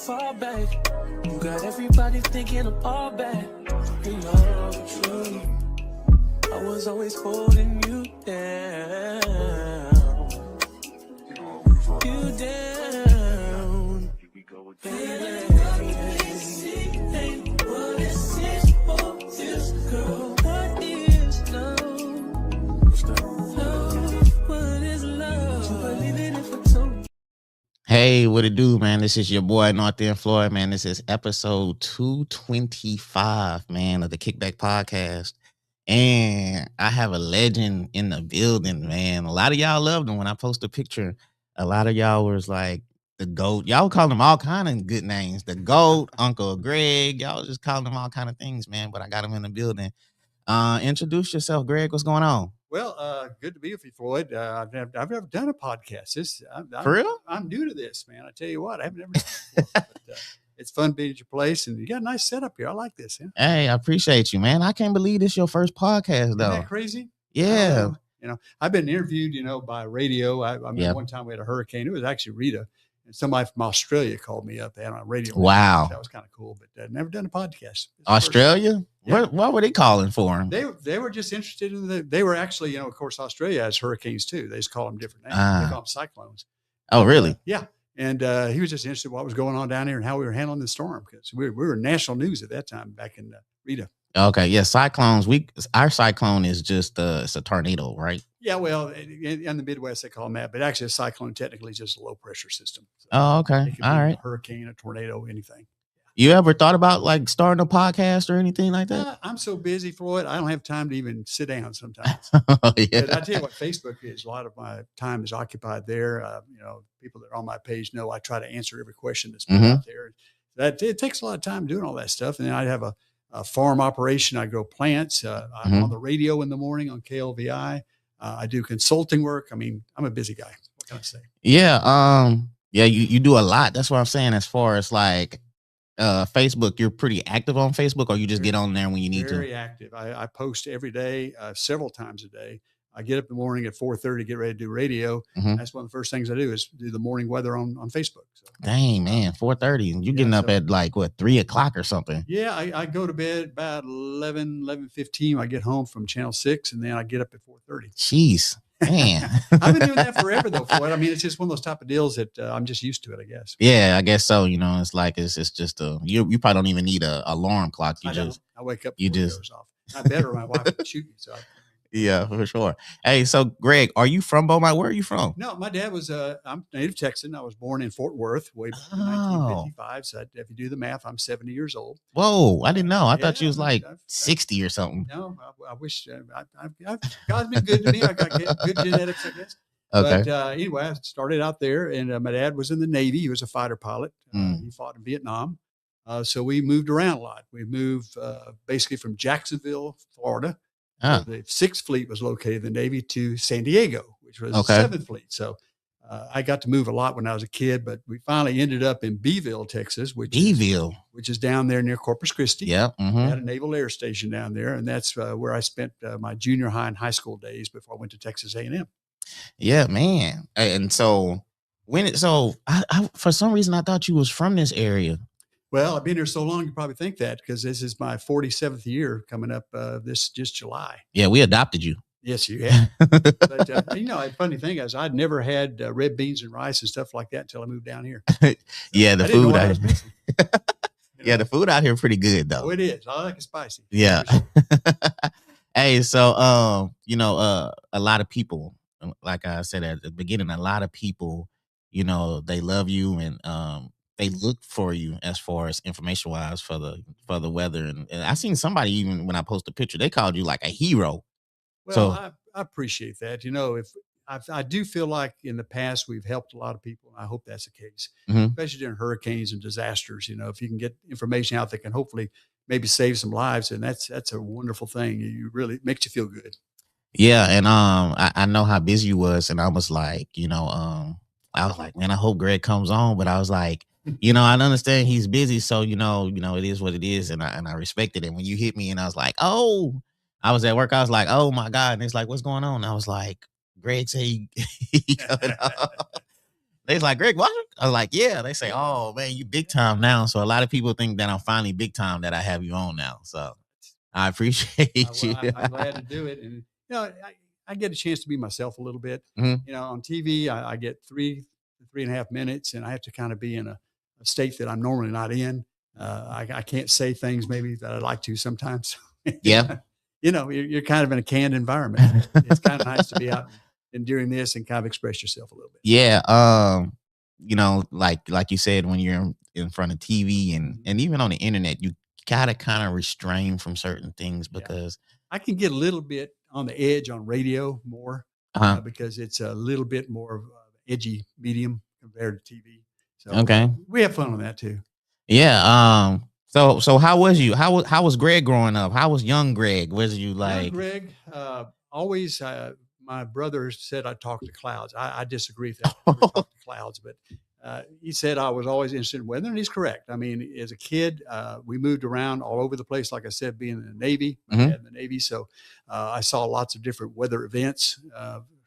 far back. You got everybody thinking I'm all bad. You know the truth. I was always holding you down. You down. Baby. What is this for this girl? What is love? What is love? You believe in it for two. Hey, what it do, man? This is your boy, North End Floyd, man. This is episode 225, man, of the Kickback podcast. And I have a legend in the building, man. A lot of y'all loved him when I post a picture. A lot of y'all was like the GOAT. Y'all call him all kind of good names. The GOAT, Uncle Greg. Y'all just calling him all kind of things, man. But I got him in the building. Introduce yourself, Greg. What's going on? Well, good to be with you, Floyd. I've never done a podcast. For real? I'm new to this, man. I tell you what, I've never done it before, but it's fun being at your place, and you got a nice setup here. I like this. Yeah? Hey, I appreciate you, man. I can't believe this is your first podcast, though. Isn't that crazy? Yeah. I've been interviewed, by radio. I remember one time we had a hurricane. It was actually Rita. And somebody from Australia called me up. They had on a radio. Wow. That was kind of cool, but never done a podcast. Australia? Yeah. What were they calling for him? They were just interested in they were actually, of course, Australia has hurricanes too. They just call them different names. They call them cyclones. Oh, really? Yeah. And he was just interested in what was going on down here and how we were handling the storm, because we were national news at that time back in Rita. Okay, yeah, cyclones. Our cyclone is just it's a tornado, right? Yeah, well, in the Midwest they call them that, but actually a cyclone technically is just a low pressure system. So oh, okay, it could all be right. A hurricane, a tornado, anything. You ever thought about like starting a podcast or anything like that? I'm so busy, Floyd. I don't have time to even sit down sometimes. Oh, yeah. But I tell you what, Facebook is. A lot of my time is occupied there. People that are on my page know I try to answer every question that's put out there. It takes a lot of time doing all that stuff. And then I have a farm operation. I grow plants. I'm on the radio in the morning on KLVI. I do consulting work. I mean, I'm a busy guy. What can I say? Yeah. You do a lot. That's what I'm saying. As far as like Facebook, you're pretty active on Facebook, or you just get on there when you need to? Very active. I post every day, several times a day. I get up in the morning at 4:30, get ready to do radio. That's one of the first things I do is do the morning weather on Facebook. So, dang, man, 4:30. And you're getting up at like, what, 3 o'clock or something? Yeah, I go to bed about 11:15. I get home from Channel 6, and then I get up at 4:30. Jeez, man. I've been doing that forever, though, Floyd. I mean, it's just one of those type of deals that I'm just used to it, I guess. Yeah, I guess so. It's like it's just you probably don't even need a alarm clock. I wake up, you just goes off. I better, my wife would shoot me. So yeah, for sure. Hey, so Greg, are you from Beaumont? Where are you from? No, my dad was I'm native Texan. I was born in Fort Worth way back in 1955. So if you do the math, I'm 70 years old. Whoa, I didn't know. I thought you was like 60 or something. No, I wish God's been good to me. I got good genetics, I guess. Okay. But anyway, I started out there, and my dad was in the Navy. He was a fighter pilot. He fought in Vietnam. So we moved around a lot. We moved basically from Jacksonville, Florida. The 6th Fleet was located in the Navy to San Diego, which was the 7th Fleet. So I got to move a lot when I was a kid, but we finally ended up in Beeville, Texas, which is down there near Corpus Christi. Yeah. We had a Naval Air Station down there, and that's where I spent my junior high and high school days before I went to Texas A&M. Yeah, man. And so I for some reason I thought you was from this area. Well, I've been here so long, you probably think that, because this is my 47th year coming up this just July. Yeah, we adopted you. Yes, you have. But, the funny thing is I'd never had red beans and rice and stuff like that until I moved down here. Yeah, the food out here. Yeah, the food out here pretty good, though. Oh, it is. I like it spicy. Yeah. Sure. Hey, so, a lot of people, like I said at the beginning, a lot of people, they love you and they look for you as far as information wise for the weather. And I seen somebody, even when I post a picture, they called you like a hero. Well, so I appreciate that. If I do feel like in the past we've helped a lot of people, and I hope that's the case, especially during hurricanes and disasters. If you can get information out that can hopefully maybe save some lives, and that's a wonderful thing. You really makes you feel good. Yeah, and I know how busy you was, and I was like, I was like, man, I hope Greg comes on, but I was like, I understand he's busy, so it is what it is, and I respected it. When you hit me, and I was like, oh, I was at work, I was like, oh my God, and it's like, what's going on? And I was like, Greg said he coming on. They was like, Greg Bostwick? I was like, yeah. They say, oh man, you big time now. So a lot of people think that I'm finally big time that I have you on now. So I appreciate you. I'm glad to do it. And, I get a chance to be myself a little bit. Mhm. On TV, I get 3.5 minutes, and I have to kind of be in a state that I'm normally not in. I can't say things maybe that I'd like to sometimes. Yeah. You're kind of in a canned environment. It's kind of nice to be out and doing this and kind of express yourself a little bit. Yeah. Like you said, when you're in front of TV and even on the internet, you gotta kind of restrain from certain things because I can get a little bit on the edge on radio more because it's a little bit more of an edgy medium compared to TV. So okay. We have fun on that too. Yeah. So how was you? How was Greg growing up? How was young Greg? Was you like Young Greg? Always, my brother said I talked to clouds. I disagree with that. I never talked to clouds, but he said I was always interested in weather, and he's correct. I mean, as a kid, we moved around all over the place. Like I said, being in the Navy, my dad in the Navy, so I saw lots of different weather events,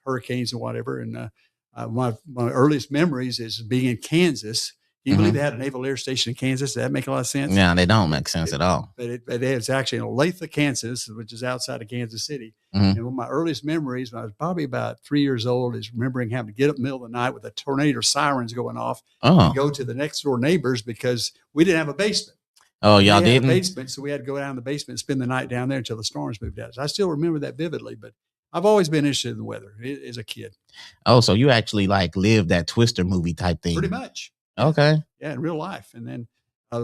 hurricanes and whatever. And my earliest memories is being in Kansas. Do you believe they had a naval air station in Kansas? Does that make a lot of sense? Yeah, they don't make sense at all. But it's actually in Olathe, Kansas, which is outside of Kansas City. And one of my earliest memories, when I was probably about 3 years old, is remembering having to get up in the middle of the night with the tornado sirens going off and go to the next door neighbors because we didn't have a basement. Oh, y'all didn't? A basement, so we had to go down in the basement and spend the night down there until the storms moved out. So I still remember that vividly, but I've always been interested in the weather as a kid. Oh, so you actually like lived that Twister movie type thing? Pretty much. Okay. Yeah, in real life. And then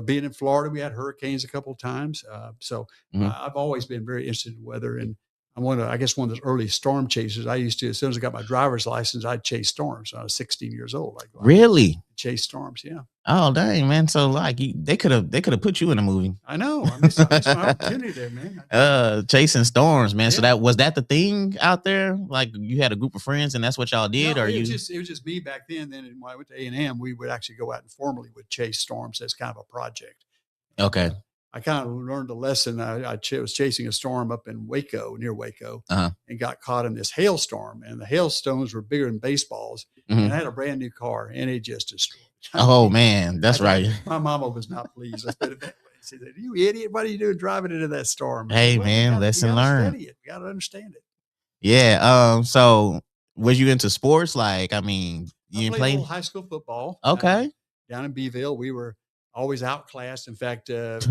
being in Florida, we had hurricanes a couple of times. So I've always been very interested in weather. And I'm one of those early storm chasers. I used to, as soon as I got my driver's license, I'd chase storms. When I was 16 years old. I'd go out Really? and chase storms. Yeah. Oh, dang, man. So like they could have put you in a movie. I know. I missed my opportunity there, man. Chasing storms, man. Yeah. So was that the thing out there? Like you had a group of friends and that's what y'all did? No, it was just me back then. Then when I went to A&M, we would actually go out and formally would chase storms as kind of a project. Okay. I kind of learned a lesson. I was chasing a storm up in Waco, near Waco, and got caught in this hailstorm. And the hailstones were bigger than baseballs. And I had a brand new car, and it just destroyed. Oh man, that's right. My mama was not pleased. Let's put it that way. She said, "You idiot! What are you doing driving into that storm?" Hey man, lesson learned. You got to understand it. Yeah. So was you into sports? Like, I mean, you played high school football. Okay. Down in Beeville, we were always outclassed. In fact, if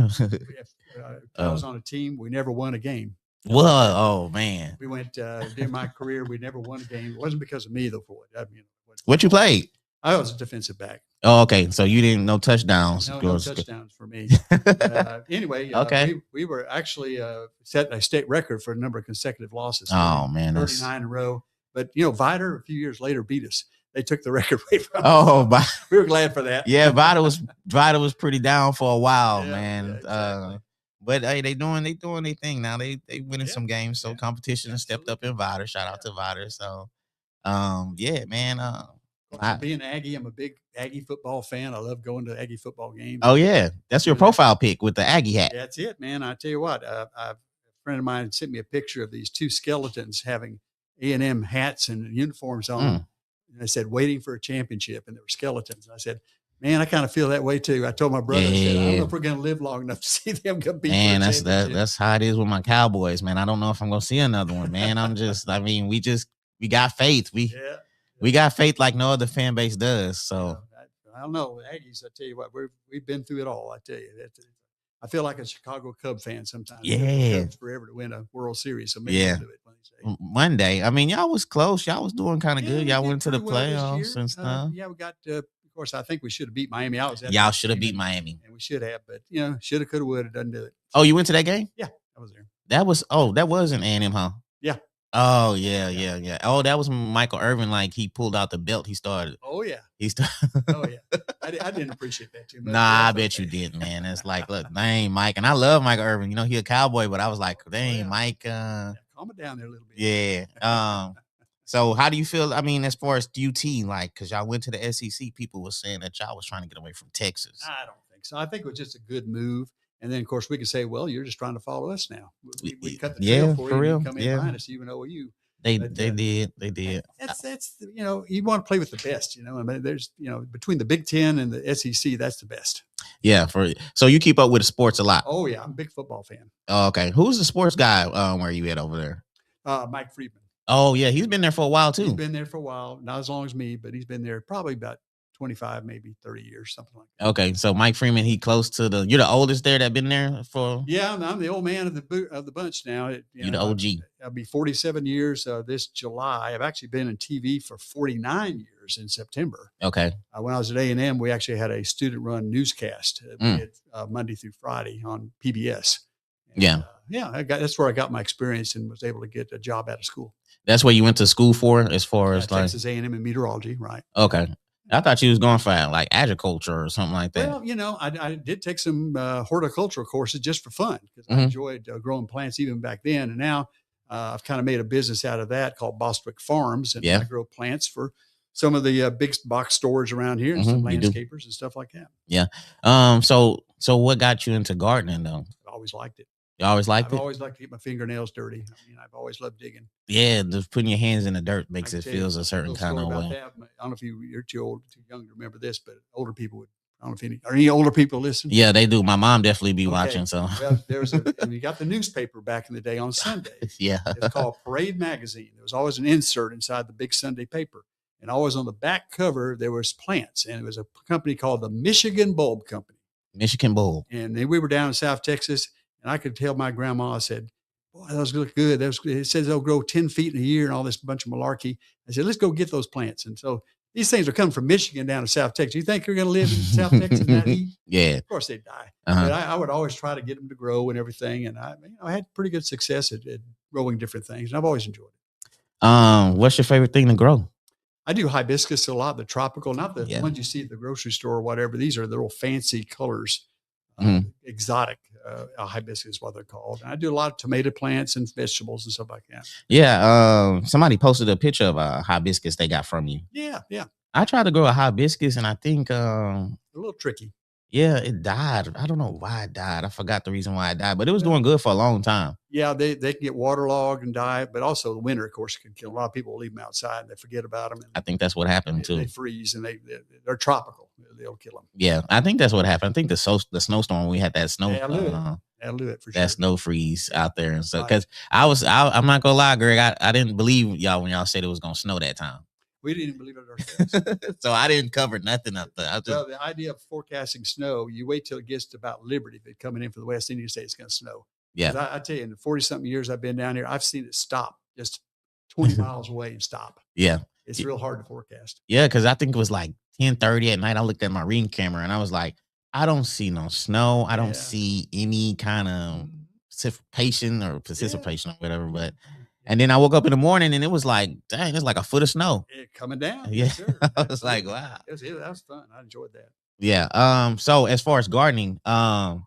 I was on a team, we never won a game. Whoa! Oh man, we went during my career. We never won a game. It wasn't because of me though. What you played? I was a defensive back. Oh, okay. So you didn't know touchdowns. No touchdowns for me. Anyway, okay. We were actually set a state record for a number of consecutive losses. Oh man, 39 in a row. But Vider a few years later beat us. They took the record away from us. Oh, we were glad for that. Yeah, Vider was pretty down for a while, man. Yeah, exactly. But hey, they doing their thing now. They winning some games, so competition has stepped up in Vider. Shout out to Vider. So, yeah, man. Being Aggie, I'm a big Aggie football fan. I love going to Aggie football games. Oh yeah, that's your profile pic with the Aggie hat. That's it, man. I tell you what, a friend of mine sent me a picture of these two skeletons having A&M hats and uniforms on. And I said, waiting for a championship, and there were skeletons. And I said, man, I kind of feel that way too. I told my brother, I said, I don't know if we're going to live long enough to see them compete. Man, that's how it is with my Cowboys, man. I don't know if I'm going to see another one, man. We got faith. We got faith like no other fan base does. So I don't know. Aggies, I tell you what, we've been through it all. I tell you, I feel like a Chicago Cub fan sometimes. Yeah, Cubs forever to win a World Series. So maybe we'll do it one day. I mean, y'all was close. Y'all was doing kind of good. Y'all went to the playoffs and stuff. Yeah, we got. Of course, I think we should have beat Miami. Y'all should have beat Miami, and we should have. But shoulda, coulda, woulda, doesn't do it. Oh, you went to that game? Yeah, I was there. That was in A&M, huh? Yeah. Oh yeah. Oh, that was Michael Irvin. Like he pulled out the belt. He started. Oh yeah. Oh yeah. I didn't apprippreciate that too much. Nah, I bet you didn't, man. It's like, look, dang, Mike, and I love Michael Irvin. He a Cowboy, but I was like, dang, Mike. Calm it down there a little bit. Yeah. So how do you feel? I mean, as far as UT, like, because y'all went to the SEC, people were saying that y'all was trying to get away from Texas. I don't think so. I think it was just a good move. And then, of course, we could say, well, you're just trying to follow us now. We cut the trail for you. Real. You come in behind us, even OU. They But, did. They did. That's you want to play with the best. I mean, there's between the Big Ten and the SEC, that's the best. Yeah. So you keep up with the sports a lot. Oh yeah, I'm a big football fan. Oh, okay. Who's the sports guy? Where you at over there? Mike Friedman. Oh yeah, he's been there for a while too. He's been there for a while, not as long as me, but he's been there probably about 25, maybe 30 years, something like that. Okay, so Mike Freeman, he close to you're the oldest there that been there for. Yeah, I'm the old man of the bunch now. You're the OG. I'll be 47 years this July. I've actually been in TV for 49 years in September. Okay. When I was at A&M, we actually had a student-run newscast Monday through Friday on PBS. And, that's where I got my experience and was able to get a job out of school. That's what you went to school for, as far as Texas A&M in meteorology, right? Okay. I thought you was going for like agriculture or something like that. Well, I did take some horticultural courses just for fun because I enjoyed growing plants even back then. And now I've kind of made a business out of that called Bostwick Farms. And I grow plants for some of the big box stores around here and some landscapers and stuff like that. Yeah. So what got you into gardening though? I always liked it. You always liked it? I've always liked to get my fingernails dirty. I mean, I've always loved digging. Yeah, just putting your hands in the dirt makes it feels a certain kind of way. I don't know if you're too young to remember this, but older people would. I don't know if any older people listen. Yeah, they do. My mom definitely be watching. So and you got the newspaper back in the day on Sundays. Yeah, it's called Parade Magazine. There was always an insert inside the big Sunday paper, and always on the back cover there was plants, and it was a company called the Michigan Bulb Company. Michigan Bulb. And then we were down in South Texas. And I could tell my grandma, I said, boy, those look good. It says they'll grow 10 feet in a year and all this bunch of malarkey. I said, let's go get those plants. And so these things are coming from Michigan down to South Texas. You think you're going to live in South Texas in that heat? Yeah. Of course they'd die. But I would always try to get them to grow and everything. And I had pretty good success at growing different things. And I've always enjoyed it. What's your favorite thing to grow? I do hibiscus a lot, the tropical, not the ones you see at the grocery store or whatever. These are the little fancy colors. Exotic hibiscus is what they're called. And I do a lot of tomato plants and vegetables and stuff like that. Yeah. Somebody posted a picture of a hibiscus they got from you. Yeah. I tried to grow a hibiscus and I think a little tricky. Yeah, it died. I don't know why it died. I forgot the reason why it died, but it was doing good for a long time. Yeah, they can get waterlogged and die, but also the winter, of course, can kill. A lot of people leave them outside and they forget about them. And I think that's what happened too. They freeze and they're tropical. They'll kill them. Yeah, I think that's what happened. I think the snowstorm, we had that snow. That'll do it for sure. That snow freeze out there and stuff. Because I'm not gonna lie, Greg, I didn't believe y'all when y'all said it was gonna snow that time. We didn't believe it ourselves. So I didn't cover nothing up there. Well, the idea of forecasting snow, you wait till it gets to about Liberty, but coming in for the West Indian states, it's going to snow. Yeah. I tell you, in the 40-something years I've been down here, I've seen it stop just 20 miles away and stop. Yeah. It's real hard to forecast. Yeah, because I think it was like 10:30 at night. I looked at my ring camera and I was like, I don't see no snow. I don't see any kind of participation or whatever, but... And then I woke up in the morning and it was like, dang, it's like a foot of snow. Coming down. Yeah. Yes, sir. I was like, wow. That was fun. I enjoyed that. Yeah. So as far as gardening, I'm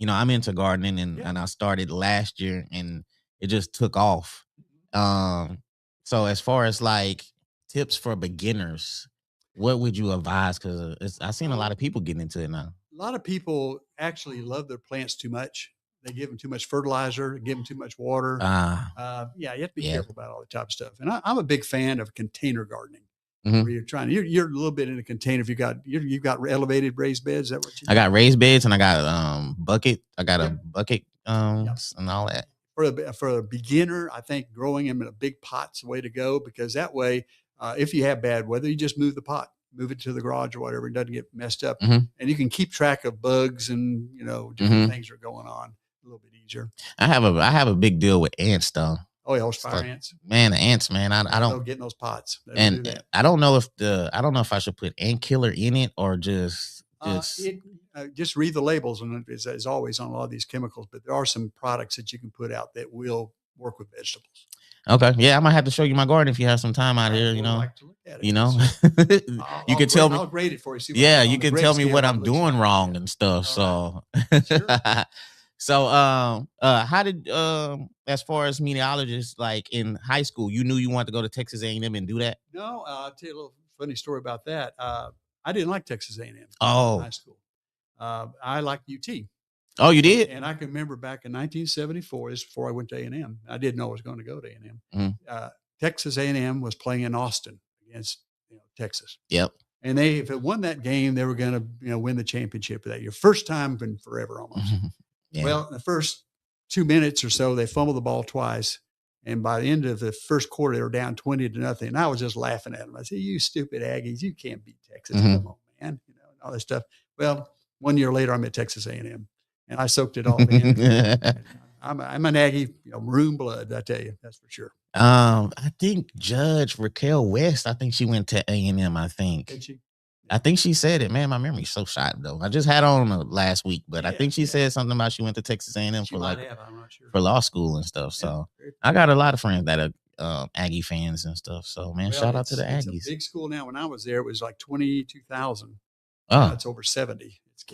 into gardening and I started last year and it just took off. So as far as like tips for beginners, what would you advise? Because I've seen a lot of people getting into it now. A lot of people actually love their plants too much. They give them too much fertilizer, give them too much water. You have to be careful about all that type of stuff. And I'm a big fan of container gardening. Where you're a little bit in a container. If you've got elevated raised beds, is that what you do? I got raised beds and I got bucket. I got a bucket and all that. For a beginner, I think growing them in a big pot's the way to go, because that way, if you have bad weather, you just move the pot, move it to the garage or whatever. It doesn't get messed up. And you can keep track of bugs and, different things are going on a little bit easier. I have a big deal with ants though. Oh yeah, those fire ants. Man, the ants, man. I don't get in those pots. And I don't know if I should put ant killer in it or just read the labels, and as always on a lot of these chemicals, but there are some products that you can put out that will work with vegetables. Okay. Yeah, I might have to show you my garden if you have some time out here, you know. Like to look at it. You can tell me. I'll grade it for you. You can tell me what I'm doing wrong and stuff. So So, how did, as far as meteorologists, like in high school, you knew you wanted to go to Texas A&M and do that? No, I'll tell you a little funny story about that. I didn't like Texas A&M in high school. I liked UT. Oh, you did? And I can remember back in 1974, this is before I went to A&M. I didn't know I was going to go to A&M. Texas A&M was playing in Austin against Texas. Yep. And if it won that game, they were going to win the championship of that year. First time in forever almost. Yeah. Well, in the first 2 minutes or so, they fumbled the ball twice. And by the end of the first quarter, they were down 20-0. And I was just laughing at them. I said, "You stupid Aggies, you can't beat Texas. Come on, man." And all this stuff. Well, 1 year later, I'm at Texas A&M, and I soaked it all in. I'm an Aggie, maroon blood. I tell you, that's for sure. I think Judge Raquel West. I think she went to A&M. I think. Did she? I think she said it. Man, my memory's so shot though. I just had on last week, but I think she said something about she went to Texas A&M for I'm not sure. for law school and stuff. So I got a lot of friends that are Aggie fans and stuff. So man, shout out to the Aggies. It's a big school now. When I was there, it was like 22,000. Oh, it's over 70. It's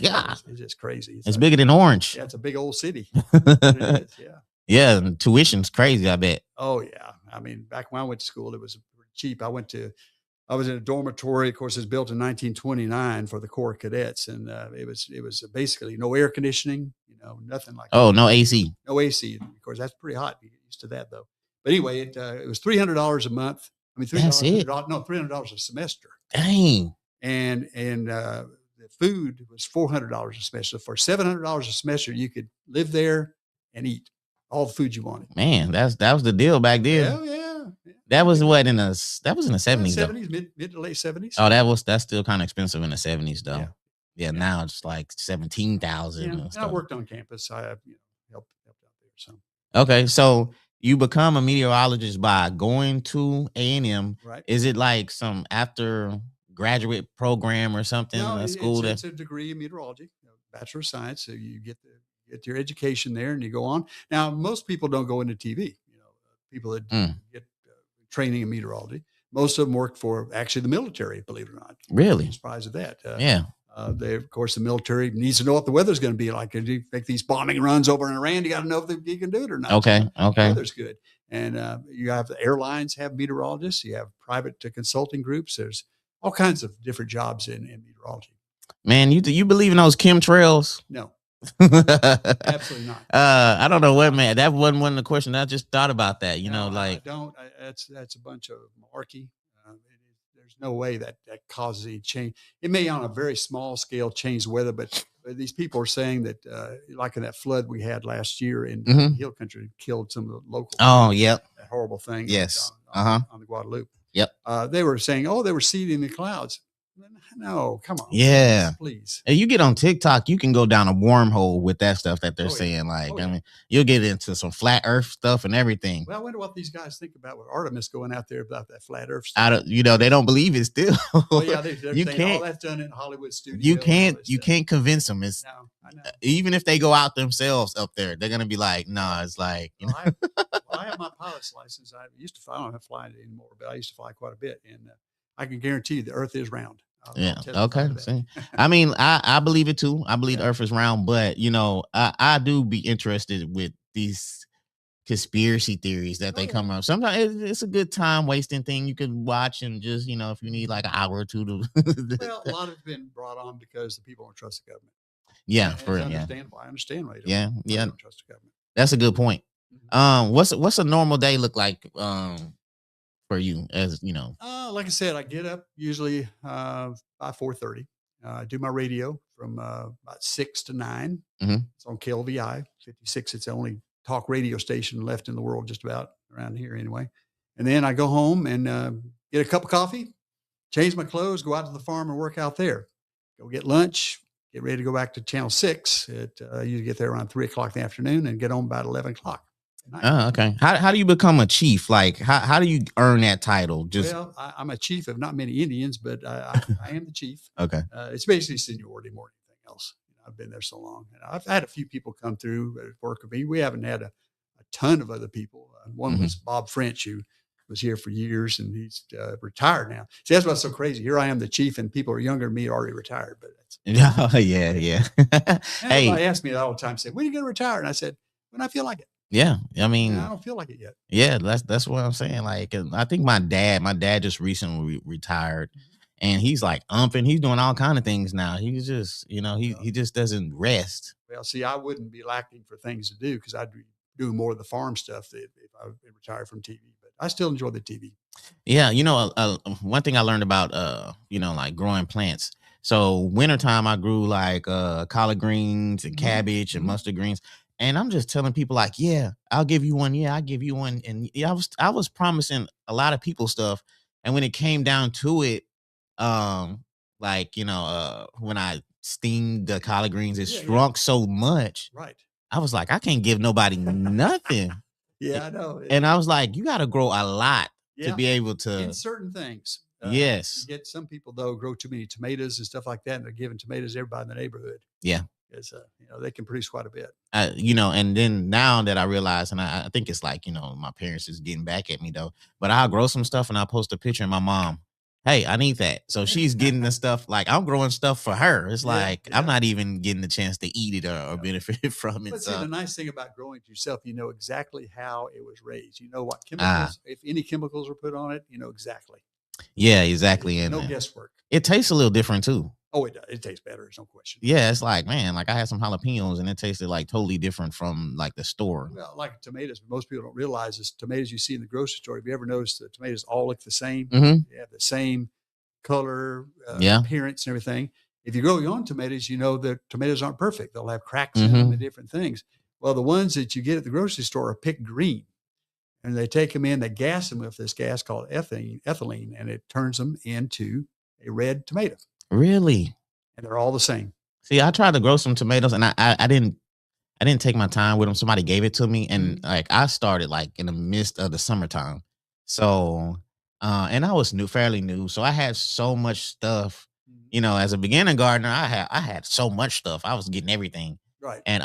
just crazy. It's bigger than Orange. Yeah, it's a big old city. It is, yeah. Yeah, and tuition's crazy, I bet. Oh yeah. I mean, back when I went to school, it was cheap. I was in a dormitory. Of course, it was built in 1929 for the Corps cadets, and it was basically no air conditioning, nothing like. Oh, that. no AC. No AC. Of course, that's pretty hot. You get used to that though. But anyway, it was $300 a month. I mean, $300 a semester. Dang. And the food was $400 a semester. For $700 a semester, you could live there and eat all the food you wanted. Man, that was the deal back then. Yeah. That was what in the 70s. 70s, mid to late 70s. Oh, that's still kind of expensive in the 70s though. Yeah. Now it's like 17,000. And I worked on campus. I helped out there. So okay, so you become a meteorologist by going to A&M. Right. Is it like some after graduate program or something? No, it's a degree in meteorology, Bachelor of Science. So you get your education there, and you go on. Now, most people don't go into TV. People that get training in meteorology. Most of them work for actually the military, believe it or not. Really? I'm surprised at that. Yeah. Of course, the military needs to know what the weather's going to be like. If you make these bombing runs over in Iran, you got to know if you can do it or not. Okay. The weather's good. And you have the airlines have meteorologists. You have private consulting groups. There's all kinds of different jobs in meteorology. Man, you believe in those chemtrails? No. Absolutely not. I don't know what, man. That wasn't one of the questions. I just thought about that. I don't. That's a bunch of malarkey. There's no way that causes any change. It may, on a very small scale, change the weather, but these people are saying that, like in that flood we had last year in Hill Country, killed some of the local. Oh, yep. That horrible thing. Yes. On the Guadalupe. Yep. They were saying, they were seeding the clouds. No, come on. Yeah. Please. Hey, you get on TikTok, you can go down a wormhole with that stuff that they're saying. Like, I mean, you'll get into some flat earth stuff and everything. Well, I wonder what these guys think about with Artemis going out there about that flat earth stuff. They don't believe it still. Well, yeah, they're saying, that's done in Hollywood studio. You can't convince them. It's I know. Even if they go out themselves up there, they're gonna be like, no, it's like, I have my pilot's license. I don't have to fly it anymore, but I used to fly quite a bit, and I can guarantee you the Earth is round. I'll okay. See, I mean, I believe it too. I believe the Earth is round, but I do be interested with these conspiracy theories that they come up. Sometimes it's a good time wasting thing you can watch and just if you need like an hour or two to. Well, a lot of it's been brought on because the people don't trust the government. Yeah, for real. I understand why. Yeah. Don't trust the government. That's a good point. What's a normal day look like for you, as like I said, I get up usually by 4:30. I do my radio from about 6 to 9. It's on KLVI 56. It's the only talk radio station left in the world, just about around here anyway. And then I go home and get a cup of coffee, change my clothes, go out to the farm and work out there. Go get lunch, get ready to go back to Channel 6. You get there around 3 o'clock in the afternoon and get home about 11 o'clock. Oh, okay. How do you become a chief? Like, how do you earn that title? Well, I'm a chief of not many Indians, but I am the chief. Okay. It's basically seniority more than anything else. I've been there so long. And I've had a few people come through work with me. We haven't had a ton of other people. One was Bob French, who was here for years, and he's retired now. See, that's what's so crazy. Here I am, the chief, and people are younger than me, already retired. But yeah. Hey, everybody asked me that all the time. Said, "When are you going to retire?" And I said, "When I feel like it." Yeah, I mean, I don't feel like it yet. Yeah, that's what I'm saying. Like, I think my dad just recently retired, and he's like umping. He's doing all kind of things now. He's just, he just doesn't rest. Well, see, I wouldn't be lacking for things to do because I'd be doing more of the farm stuff if I retired from TV. But I still enjoy the TV. Yeah, one thing I learned about like growing plants. So wintertime I grew like collard greens and cabbage and mustard greens. And I'm just telling people like, yeah, I'll give you one. Yeah, I'll give you one. And yeah, I was promising a lot of people stuff. And when it came down to it, like, when I steamed the collard greens, it shrunk so much. Right. I was like, I can't give nobody nothing. Yeah, I know. And I was like, you got to grow a lot to be able to. In certain things. Yes. You get some people, though, grow too many tomatoes and stuff like that, and they're giving tomatoes to everybody in the neighborhood. Yeah. Because, they can produce quite a bit. And then now that I realize, and I think it's like, my parents is getting back at me, though, but I'll grow some stuff and I'll post a picture of my mom. Hey, I need that. So she's getting the stuff, like I'm growing stuff for her. It's like, I'm not even getting the chance to eat it or benefit from it. But see, the nice thing about growing it yourself, you know exactly how it was raised. You know what chemicals, if any chemicals are put on it, you know exactly. Yeah, exactly. And no guesswork. It tastes a little different too. Oh, it does. It tastes better. There's no question. Yeah, it's like, man, like I had some jalapenos and it tasted like totally different from like the store. Well, like tomatoes, most people don't realize this. Tomatoes you see in the grocery store. Have you ever noticed the tomatoes all look the same? Mm-hmm. They have the same color, appearance, and everything. If you grow your own tomatoes, you know that tomatoes aren't perfect. They'll have cracks in them and different things. Well, the ones that you get at the grocery store are picked green. And they take them in, they gas them with this gas called ethylene, and it turns them into a red tomato. Really? And they're all the same. See, I tried to grow some tomatoes, and I didn't take my time with them. Somebody gave it to me, and like I started like in the midst of the summertime. So, and I was fairly new, so I had so much stuff. As a beginning gardener, I had so much stuff. I was getting everything. Right. And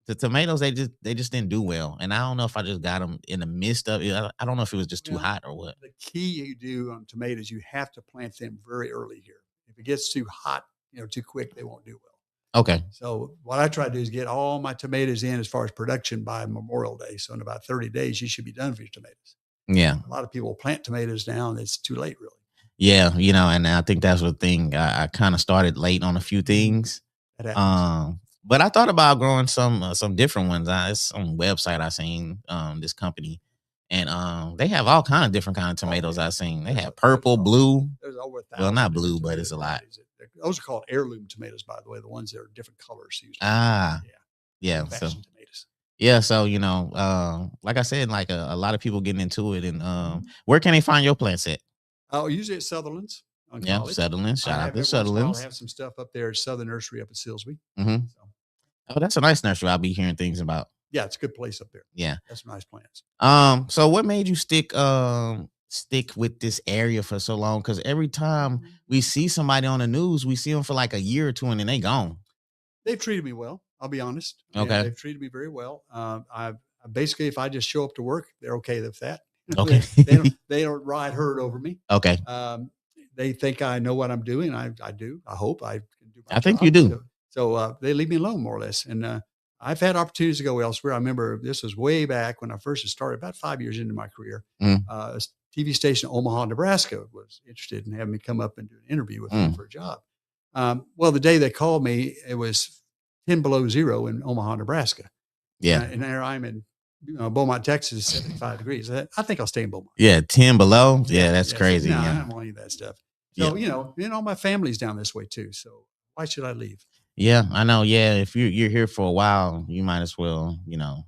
the tomatoes, they just didn't do well. And I don't know if I just got them in the midst of it. I don't know if it was just too hot or what. The key you do on tomatoes, you have to plant them very early here. If it gets too hot, too quick, they won't do well. Okay. So what I try to do is get all my tomatoes in as far as production by Memorial Day. So in about 30 days, you should be done for your tomatoes. Yeah. A lot of people plant tomatoes now and it's too late, really. Yeah. And I think that's the thing. I kind of started late on a few things. But I thought about growing some different ones. It's some website I seen, this company, and they have all kind of different kind of tomatoes. I seen they have purple, blue. There's over 1,000. Well, not blue, but it's a lot. Those are called heirloom tomatoes, by the way. The ones that are different colors. Usually. Yeah. So tomatoes. Yeah. So like I said, like a lot of people getting into it, and where can they find your plants at? Oh, usually at Sutherland's. Yeah, Sutherland's. Shout out to Sutherland's. I have some stuff up there at Southern Nursery up at Silsbee. Mm-hmm. Oh, that's a nice nursery. I'll be hearing things about. Yeah, it's a good place up there. Yeah, that's nice plants. So what made you stick with this area for so long? Because every time we see somebody on the news, we see them for like a year or two, and then they gone. They've treated me well. I'll be honest. Okay, yeah, they've treated me very well. I basically, if I just show up to work, they're okay with that. Okay, they don't ride herd over me. Okay. They think I know what I'm doing. I do. I hope I can do my job. Think you do. So they leave me alone more or less. And I've had opportunities to go elsewhere. I remember this was way back when I first started, about 5 years into my career. A TV station in Omaha, Nebraska was interested in having me come up and do an interview with them for a job. Well, the day they called me, it was 10 below zero in Omaha, Nebraska. Yeah. And there I'm in Beaumont, Texas, 75 degrees. I think I'll stay in Beaumont. Yeah, 10 below. Yeah, that's crazy. No, I don't want any of that stuff. So, my family's down this way too. So why should I leave? Yeah, I know. Yeah, if you're here for a while, you might as well, And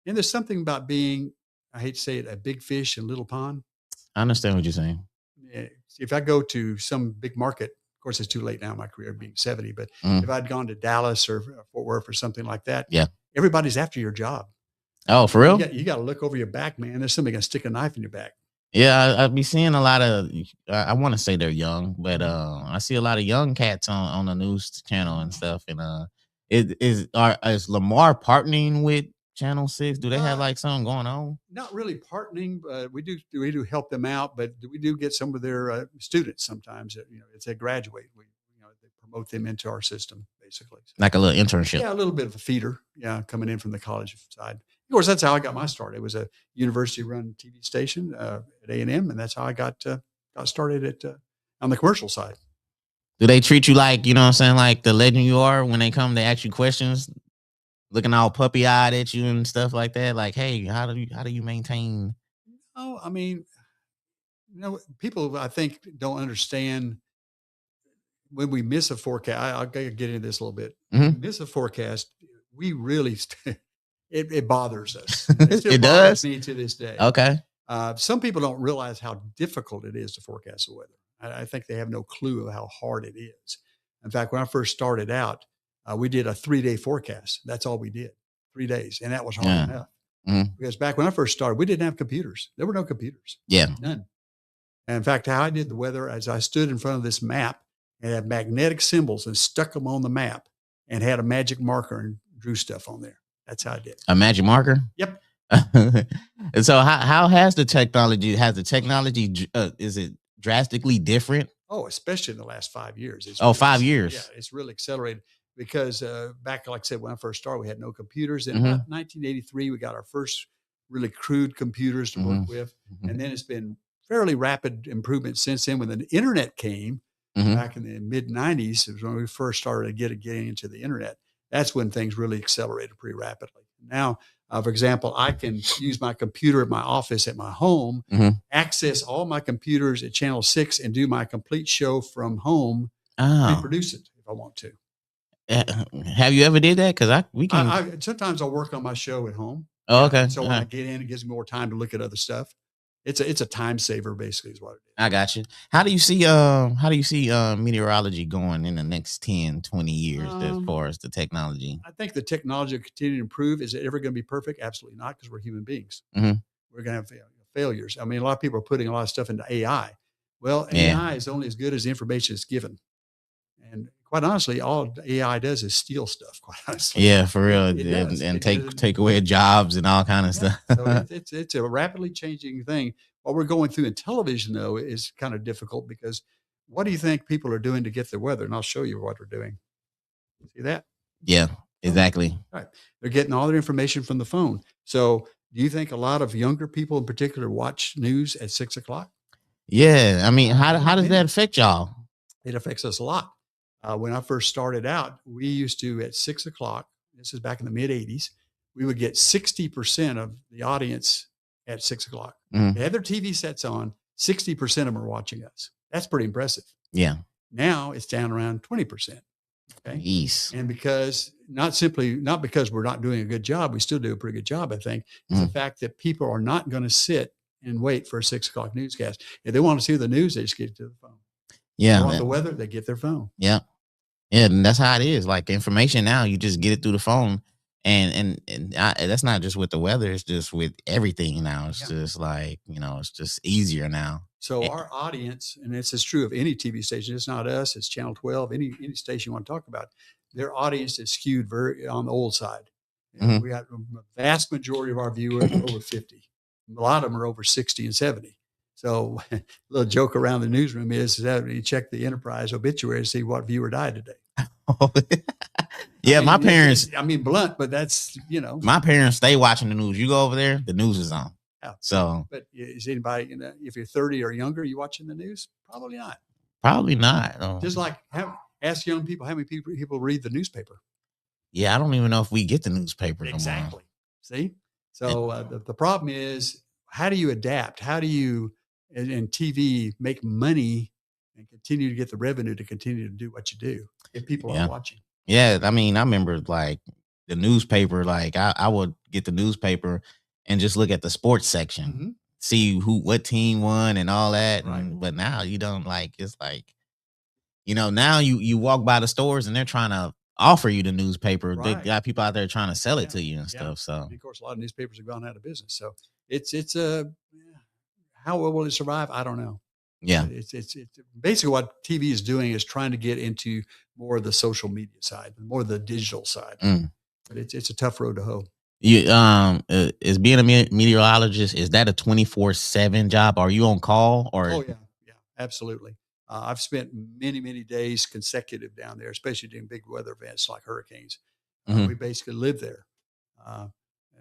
there's something about being, I hate to say it, a big fish in a little pond. I understand what you're saying. Yeah, if I go to some big market, of course, it's too late now in my career being 70, but if I'd gone to Dallas or Fort Worth or something like that, everybody's after your job. Oh, for real? You got to look over your back, man. There's somebody going to stick a knife in your back. Yeah, I've been seeing a lot of, I want to say they're young, but I see a lot of young cats on the news channel and stuff. And is Lamar partnering with Channel 6? Do they have like something going on? Not really partnering, but we do help them out. But we do get some of their students sometimes. As they graduate, they promote them into our system basically. Like a little internship. Yeah, a little bit of a feeder. Yeah, coming in from the college side. Of course, that's how I got my start. It was a university-run TV station at A&M, and that's how I got started at. on the commercial side. Do they treat you like, you know what I'm saying, like the legend you are when they come, they ask you questions, looking all puppy eyed at you and stuff like that? Like, hey, how do you maintain? Oh, I mean, people I think don't understand when we miss a forecast. I'll get into this a little bit. When we miss a forecast, we really it bothers us. It still It bothers does? me to this day. Okay. Some people don't realize how difficult it is to forecast the weather. I think they have no clue of how hard it is. In fact, when I first started out, we did a 3-day forecast. That's all we did, 3 days, and that was hard Yeah. enough. Mhm. Because back when I first started, we didn't have computers. There were no computers. Yeah. None. And in fact, how I did the weather is I stood in front of this map and had magnetic symbols and stuck them on the map and had a magic marker and drew stuff on there. That's how I did. A magic marker? Yep. And so how has the technology is it drastically different? Oh, especially in the last 5 years. It's 5 years. Yeah, it's really accelerated because back, like I said, when I first started, we had no computers. In Mhm. about 1983, we got our first really crude computers to work with. Mhm. And then it's been fairly rapid improvement since then. When the internet came Mhm. back in the mid 90s, it was when we first started getting into the internet. That's when things really accelerated pretty rapidly. Now, for example, I can use my computer at my office at my home, Mhm. access all my computers at Channel 6 and do my complete show from home, Oh. reproduce it if I want to. Have you ever did that? Because we can. I sometimes I'll work on my show at home. Oh, okay. So when I get in, it gives me more time to look at other stuff. It's a time saver, basically, is what it is. I got you. How do you see meteorology going in the next 10, 20 years as far as the technology? I think the technology will continue to improve. Is it ever going to be perfect? Absolutely not, because we're human beings. Mhm. We're going to have failures. I mean, a lot of people are putting a lot of stuff into AI. Well, Yeah. AI is only as good as the information it's given. And quite honestly, all AI does is steal stuff, quite honestly. Yeah, for real. It does. And It doesn't- take away jobs and all kind of Yeah. stuff. So it's a rapidly changing thing. What we're going through in television, though, is kind of difficult because what do you think people are doing to get their weather? And I'll show you what they're doing. See that? Yeah, exactly. Right. They're getting all their information from the phone. So do you think a lot of younger people in particular watch news at 6:00? Yeah. I mean, how Yeah, does maybe. that affect y'all? It affects us a lot. When I first started out, we used to at 6:00. This is back in the mid '80s. We would get 60% of the audience at 6:00. Mhm. They had their TV sets on. 60% of them are watching us. That's pretty impressive. Yeah. Now it's down around 20%. Okay. Yeesh. And not because we're not doing a good job, we still do a pretty good job, I think. It's the fact that people are not going to sit and wait for a 6:00 newscast. If they want to see the news, they just get to the phone. Yeah. They want the weather, they get their phone. Yeah. Yeah, and that's how it is. Like information now, you just get it through the phone, and that's not just with the weather. It's just with everything now. It's just like it's just easier now. So our audience, and this is true of any TV station. It's not us. It's Channel 12. Any station you want to talk about, their audience is skewed very on the old side. Mhm. We got a vast majority of our viewers are over 50. A lot of them are over 60 and 70. So a little joke around the newsroom is that you check the Enterprise obituary to see what viewer died today. Yeah, my parents. I mean, blunt, but that's My parents stay watching the news. You go over there, the news is on. Yeah. So, but is anybody if you're 30 or younger, you watching the news? Probably not. Probably not. No. Just like ask young people how many people read the newspaper. Yeah, I don't even know if we get the newspaper. Exactly. See, so the problem is, how do you adapt? How do you in TV make money and continue to get the revenue to continue to do what you do if people aren't watching? Yeah, I mean, I remember like the newspaper. Like I would get the newspaper and just look at the sports section, see what team won and all that. Right. But now you don't it's like, now you walk by the stores and they're trying to offer you the newspaper. Right. They got people out there trying to sell it to you and stuff. So and of course, a lot of newspapers have gone out of business. So it's how well will it survive? I don't know. Yeah, it's basically what TV is doing is trying to get into more of the social media side, more of the digital side. But it's a tough road to hoe. You is being a meteorologist, is that a 24/7 job? Are you on call or? Oh yeah, absolutely. I've spent many days consecutive down there, especially during big weather events like hurricanes. We basically live there.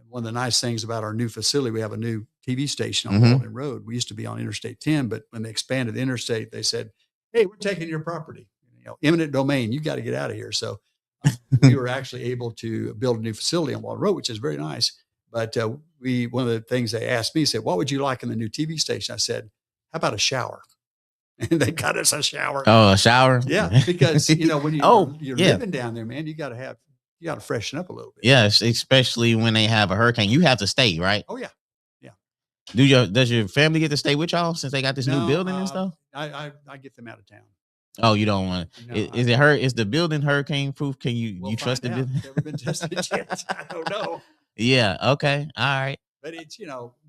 One of the nice things about our new facility, we have a new TV station on Walden Road. We used to be on Interstate 10, but when they expanded the interstate, they said, hey, we're taking your property, eminent domain. You got to get out of here. So we were actually able to build a new facility on Walden Road, which is very nice. But one of the things they asked me, said, what would you like in the new TV station? I said, how about a shower? And they got us a shower. Oh, a shower? Yeah, because when you're yeah. living down there, man, you got to freshen up a little bit. Yes, especially when they have a hurricane, you have to stay, right? Oh yeah. Does your family get to stay with y'all since they got this new building and stuff? I get them out of town. Oh, you don't want to? No, is the building hurricane proof? Can you trust the building? Never been tested yet. I don't know. Yeah. Okay. All right. But it's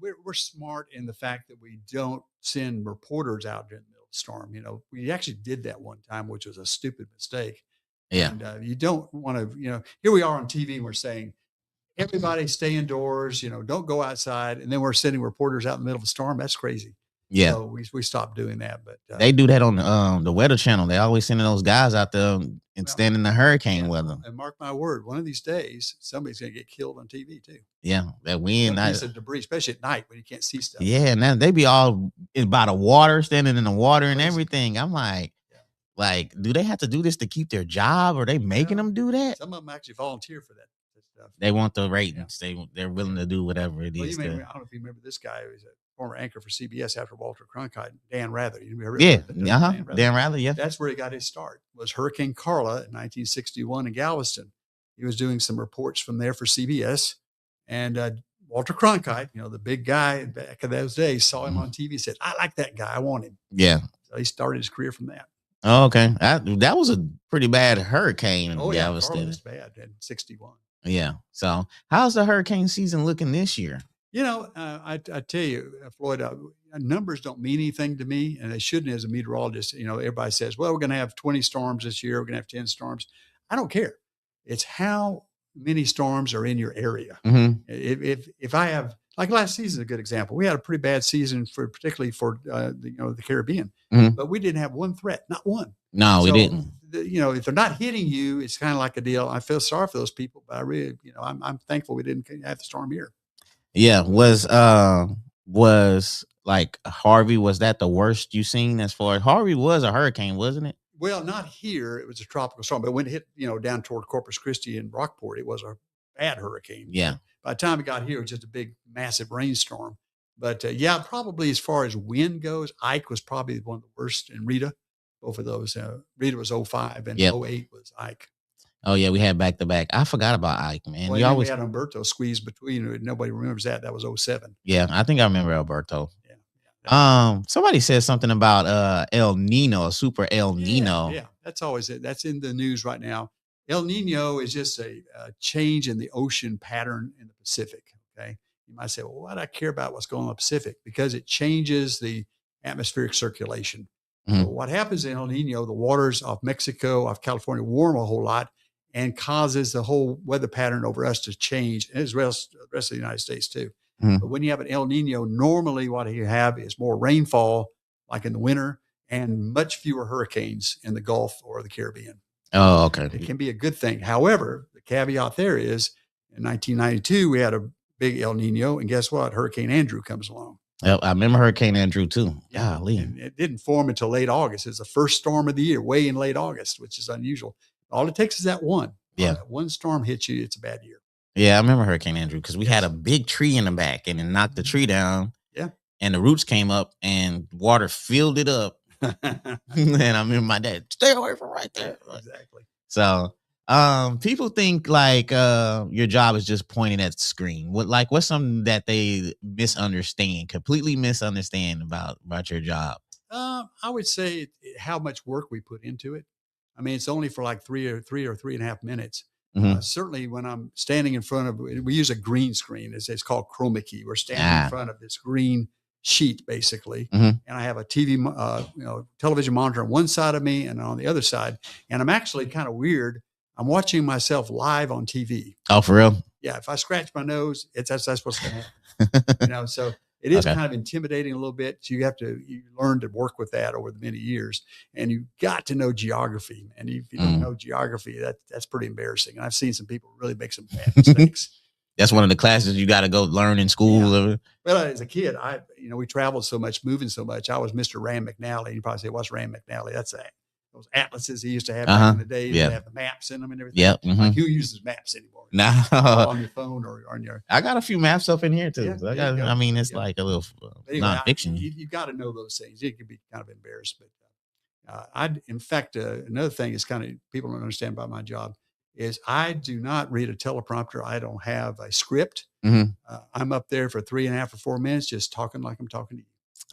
we're smart in the fact that we don't send reporters out during the middle of the storm. We actually did that one time, which was a stupid mistake. Yeah. And you don't want to. Here we are on TV, and we're saying, everybody stay indoors. Don't go outside. And then we're sending reporters out in the middle of a storm. That's crazy. Yeah. So we stopped doing that. But they do that on the Weather Channel. They always sending those guys out there and stand in the hurricane weather. And mark my word, one of these days, somebody's going to get killed on TV too. Yeah, that wind, piece of debris, especially at night when you can't see stuff. Yeah, and then they be all by the water, standing in the water and everything. I'm like, do they have to do this to keep their job? Or are they making them do that? Some of them actually volunteer for that stuff. They want the ratings. Yeah. They're willing to do whatever it is. I don't know if you remember this guy who was a former anchor for CBS after Walter Cronkite, Dan Rather. Dan Rather, yeah. That's where he got his start, was Hurricane Carla in 1961 in Galveston. He was doing some reports from there for CBS. And Walter Cronkite, the big guy back in those days, saw him on TV, said, I like that guy. I want him. Yeah. So he started his career from that. Oh, okay. That was a pretty bad hurricane. Oh, yeah. Carla was bad in 61. Yeah. So how's the hurricane season looking this year? I tell you, Floyd, numbers don't mean anything to me, and they shouldn't as a meteorologist. Everybody says, well, we're going to have 20 storms this year. We're going to have 10 storms. I don't care. It's how many storms are in your area. Mm-hmm. If I have, like last season, a good example, we had a pretty bad season particularly for the Caribbean, but we didn't have one threat, not one. No, we didn't. If they're not hitting you, it's kind of like a deal. I feel sorry for those people, but I really, I'm thankful we didn't have the storm here. Yeah, was like Harvey, was that the worst you seen as far as Harvey was a hurricane, wasn't it? Well, not here. It was a tropical storm, but when it hit, down toward Corpus Christi and Rockport, it was a bad hurricane. Yeah. By the time it got here, it was just a big, massive rainstorm. But probably as far as wind goes, Ike was probably one of the worst, and Rita, both of those. Rita was 05 and 08 was Ike. Oh yeah, we had back to back. I forgot about Ike, man. Well, we had Umberto squeezed between. Nobody remembers that. That was 07. Yeah, I think I remember Alberto. Yeah. Somebody said something about El Nino, super El Nino. Yeah, that's always it. That's in the news right now. El Nino is just a change in the ocean pattern in the Pacific. Okay, you might say, well, why do I care about what's going on in the Pacific? Because it changes the atmospheric circulation. Mm-hmm. So what happens in El Nino? The waters off Mexico, off California, warm a whole lot, and causes the whole weather pattern over us to change, and as well as the rest of the United States too. Mm-hmm. But when you have an El Nino, normally what you have is more rainfall, like in the winter, and much fewer hurricanes in the Gulf or the Caribbean. Oh, okay. It can be a good thing. However, the caveat there is, in 1992, we had a big El Nino, and guess what? Hurricane Andrew comes along. I remember Hurricane Andrew too. Golly. And it didn't form until late August. It's the first storm of the year, way in late August, which is unusual. All it takes is that one. Yeah. One storm hits you, it's a bad year. Yeah, I remember Hurricane Andrew because we had a big tree in the back and it knocked the tree down. Yeah. And the roots came up and water filled it up. And I remember my dad, stay away from right there. Exactly. So people think like your job is just pointing at the screen. What's something that they completely misunderstand about your job? I would say how much work we put into it. I mean, it's only for like three or 3.5 minutes. Mm-hmm. Certainly when I'm standing in front of, we use a green screen. It's called chroma key. We're standing in front of this green sheet basically. Mm-hmm. And I have a television monitor on one side of me and on the other side. And I'm actually kind of weird. I'm watching myself live on TV. Oh, for real? Yeah. If I scratch my nose, that's what's going to happen. So it is kind of intimidating a little bit. So you learn to work with that over the many years, and you've got to know geography. And if you don't know geography, that's pretty embarrassing. And I've seen some people really make some bad mistakes. That's one of the classes you got to go learn in school. Yeah. Well, as a kid, we traveled so much, moving so much. I was Mr. Rand McNally. You probably say, what's Rand McNally? That's those atlases he used to have back in the day. Yeah. They have the maps in them and everything. Yep. Like, who uses maps anymore? No. On your phone or on your. I got a few maps up in here too. Yeah, I mean, it's like a little anyway, nonfiction. You got to know those things. You can be kind of embarrassed, but in fact, another thing is kind of people don't understand about my job is I do not read a teleprompter. I don't have a script. Mm-hmm. I'm up there for 3.5 or 4 minutes, just talking like I'm talking to you.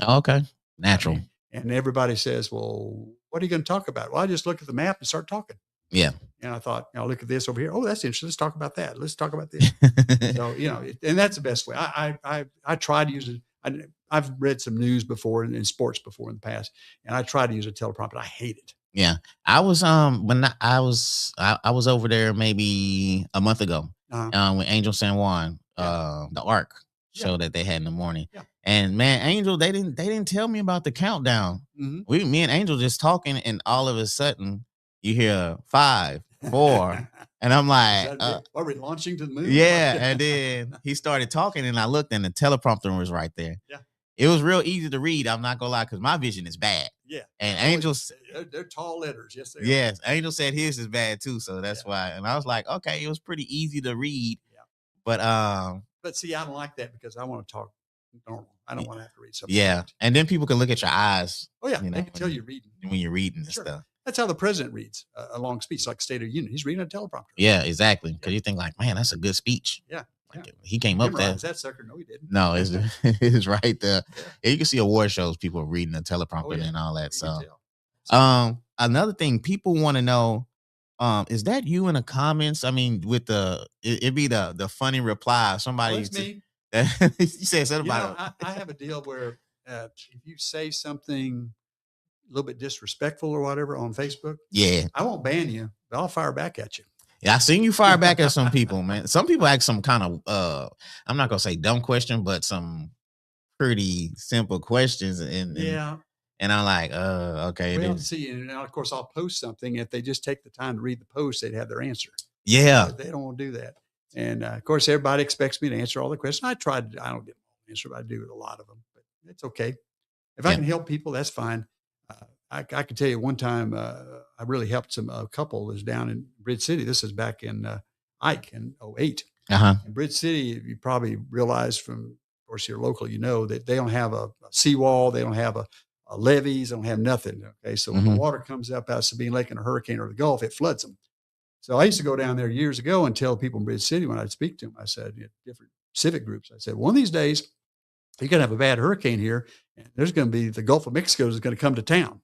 Oh, okay. Natural. And everybody says, well, what are you going to talk about? Well, I just look at the map and start talking. Yeah. And I thought, look at this over here. Oh, that's interesting. Let's talk about that. Let's talk about this. So, and that's the best way. I try to use it. I've read some news before and sports before in the past, and I try to use a teleprompter. I hate it. Yeah. I was when I was over there maybe a month ago with Angel San Juan, the ARC show that they had in the morning. Yeah. And man, Angel, they didn't tell me about the countdown. Mm-hmm. Me and Angel just talking, and all of a sudden you hear 5, 4, and I'm like, are we launching to the moon? Yeah. And then he started talking, and I looked, and the teleprompter was right there. Yeah. It was real easy to read. I'm not gonna lie, because my vision is bad. Yeah. And Angel's they're tall letters. Yes, they are. Yes. Angel said his is bad too. So that's why. And I was like, okay, it was pretty easy to read. Yeah. But see, I don't like that because I want to talk normal. I don't want to have to read something. Yeah. And then people can look at your eyes. Oh, yeah. They can tell you're reading. When you're reading and stuff. That's how the president reads a long speech, like State of the Union. He's reading a teleprompter. Yeah, exactly. Because you think like, man, that's a good speech. Yeah. He came up there. That sucker? No, he didn't. No, it's right there. Yeah, you can see award shows, people reading the teleprompter and all that. So, another thing people want to know, is that you in the comments? I mean, with it'd be the funny reply. Somebody, it's me. You said something about I have a deal where if you say something a little bit disrespectful or whatever on Facebook, I won't ban you, but I'll fire back at you. Yeah, I seen you fire back at some people, man. Some people ask some kind of I'm not gonna say dumb question, but some pretty simple questions, and I'm like, okay. Well, see, and of course I'll post something. If they just take the time to read the post, they'd have their answer. Yeah, but they don't want to do that, and of course everybody expects me to answer all the questions. I don't get an answer, but I do with a lot of them. But it's okay. If I can help people, that's fine. I can tell you one time I really helped a couple that was down in Bridge City. This is back in Ike in 2008. In Bridge City, you probably realize from, of course, you're local, that they don't have a seawall. They don't have a levees. They don't have nothing. Okay. So when the water comes up out of Sabine Lake in a hurricane or the Gulf, it floods them. So I used to go down there years ago and tell people in Bridge City when I'd speak to them, I said, different civic groups, I said, one of these days, you're going to have a bad hurricane here, and there's going to be the Gulf of Mexico is going to come to town.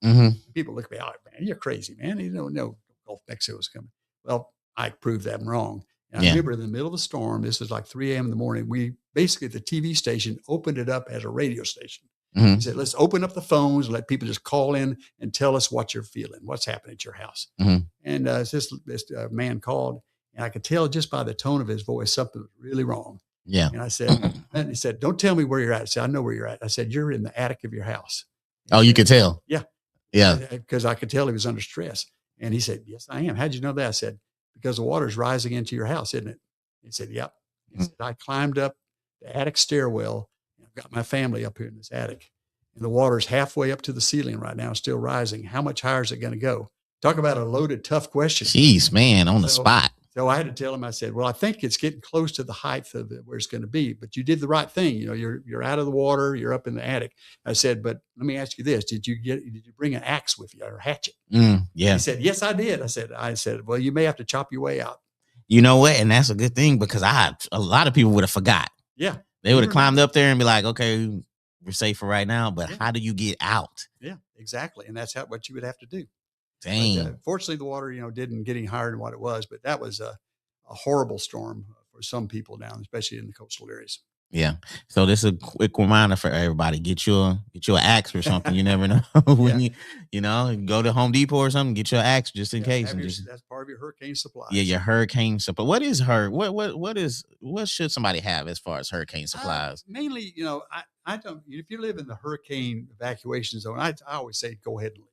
People look at me, oh, man, you're crazy, man. You don't know Gulf of Mexico is coming. Well, I proved that I'm wrong. And I remember in the middle of the storm, this was like 3 a.m. in the morning, we basically, the TV station opened it up as a radio station. He said, let's open up the phones and let people just call in and tell us what you're feeling, what's happening at your house. And this man called, and I could tell just by the tone of his voice, something was really wrong. Yeah. And I said, and he said, don't tell me where you're at. I said, I know where you're at. I said, you're in the attic of your house. Oh, you could tell? Yeah. Yeah. Because I could tell he was under stress. And he said, yes, I am. How'd you know that? I said, because the water's rising into your house, isn't it? He said, yep. He said, I climbed up the attic stairwell. I've got my family up here in this attic. And the water's halfway up to the ceiling right now, still rising. How much higher is it going to go? Talk about a loaded, tough question. Jeez, man, on the spot. So I had to tell him, I said, well, I think it's getting close to the height of where it's going to be, but you did the right thing. You're out of the water, you're up in the attic. I said, but let me ask you this. Did you bring an axe with you or a hatchet? Yeah. He said, yes, I did. I said, well, you may have to chop your way out. You know what? And that's a good thing because a lot of people would have forgot. Yeah. They would have climbed up there and be like, okay, we're safe for right now, but how do you get out? Yeah, exactly. And that's what you would have to do. Dang. But, fortunately, the water, didn't get any higher than what it was, but that was a horrible storm for some people down, especially in the coastal areas. Yeah. So this is a quick reminder for everybody. Get your axe or something. You never know when you go to Home Depot or something, get your axe just in case. That's part of your hurricane supply. Yeah, your hurricane supply. What should somebody have as far as hurricane supplies? Mainly, I don't, if you live in the hurricane evacuation zone, I always say, go ahead and leave.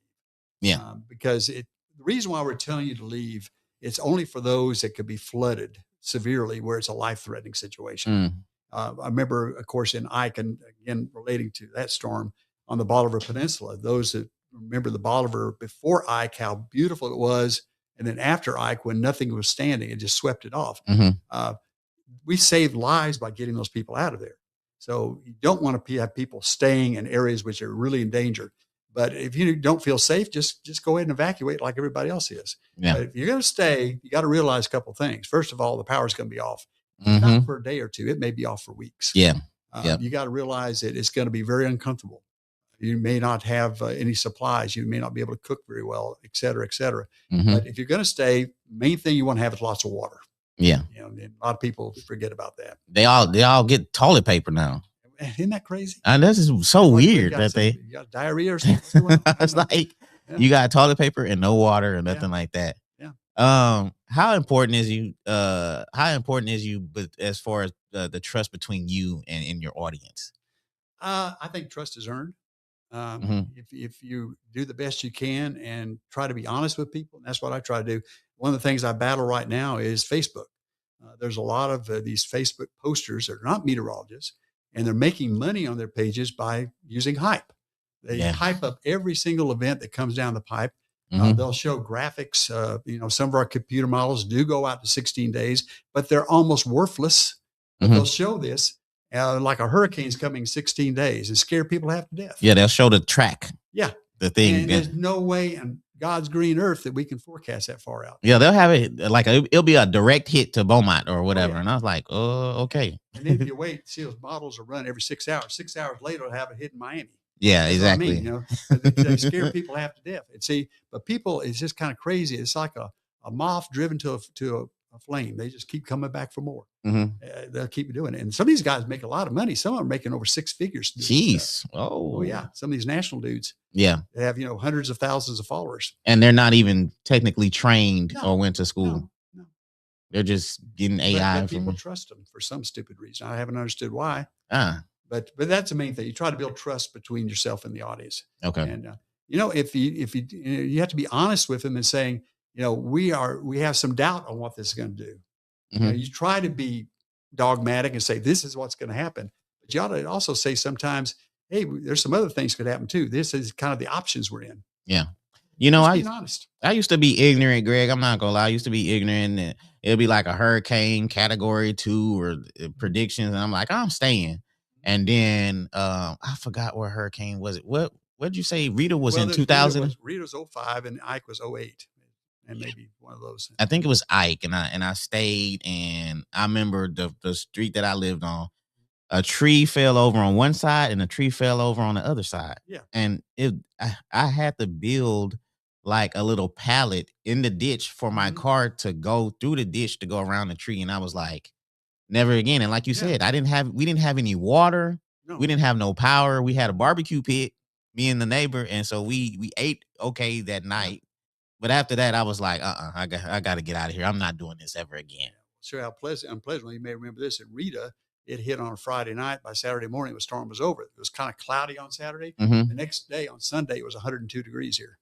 Yeah. Because the reason why we're telling you to leave, it's only for those that could be flooded. severely where it's a life-threatening situation. I remember, of course, in Ike, and again, relating to that storm on the Bolivar Peninsula, those that remember the Bolivar before Ike, how beautiful it was. And then after Ike, when nothing was standing, it just swept it off. We saved lives by getting those people out of there. So you don't want to have people staying in areas which are really in danger. But if you don't feel safe, just go ahead and evacuate like everybody else is. Yeah. But if you're going to stay, you got to realize a couple of things. First of all, the power's going to be off. Not for a day or two. It may be off for weeks. Yeah. You got to realize that it's going to be very uncomfortable. You may not have any supplies. You may not be able to cook very well, et cetera, et cetera. But if you're going to stay, main thing you want to have is lots of water. Yeah. And a lot of people forget about that. They all get toilet paper now. Isn't that crazy? And this is so weird that you got diarrhea or something. It's like you got toilet paper and no water or nothing like that. Yeah. How important is you? But as far as the trust between you and your audience? I think trust is earned. If you do the best you can and try to be honest with people, and that's what I try to do. One of the things I battle right now is Facebook. There's a lot of these Facebook posters that are not meteorologists, and they're making money on their pages by using hype. They hype up every single event that comes down the pipe. They'll show graphics. Some of our computer models do go out to 16 days, but they're almost worthless. But they'll show this like a hurricane's coming 16 days and scare people half to death. Yeah, they'll show the track. Yeah. The thing. And there's no way on God's green earth that we can forecast that far out. Yeah, they'll have it like it'll be a direct hit to Beaumont or whatever. And I was like, oh, okay. And then if you wait, see those models are run every 6 hours. 6 hours later, it'll have it hit in Miami. Yeah, exactly. They scare people half to death. And see, but people, it's just kind of crazy. It's like a moth driven to a flame. They just keep coming back for more. They'll keep doing it. And some of these guys make a lot of money. Some of them are making over 6 figures. Jeez. Oh, yeah. Some of these national dudes. Yeah. They have, hundreds of thousands of followers. And they're not even technically trained or went to school. No. They're just getting AI. But people trust them for some stupid reason. I haven't understood why. But that's the main thing. You try to build trust between yourself and the audience. Okay. And if you have to be honest with them and saying, we have some doubt on what this is going to do. You try to be dogmatic and say this is what's going to happen, but you ought to also say sometimes, hey, there's some other things could happen too. This is kind of the options we're in. Yeah. Being honest. I used to be ignorant, Greg. I'm not gonna lie. I used to be ignorant, and it'll be like a hurricane category 2 or predictions, and I'm like, I'm staying. And then I forgot what hurricane was it. What did you say? Rita was in 2000. Rita was 05 and Ike was 08, and maybe one of those. I think it was Ike, and I stayed, and I remember the street that I lived on. A tree fell over on one side, and a tree fell over on the other side. Yeah, and I had to build like a little pallet in the ditch for my car to go through the ditch to go around the tree, and I was like, never again. And like you said, we didn't have any water. No. We didn't have no power. We had a barbecue pit, me and the neighbor. And so we ate okay that night. But after that, I was like, I got to get out of here. I'm not doing this ever again. Sure. How unpleasant. You may remember this at Rita. It hit on a Friday night. By Saturday morning, the storm was over. It was kind of cloudy on Saturday. The next day on Sunday, it was 102 degrees here.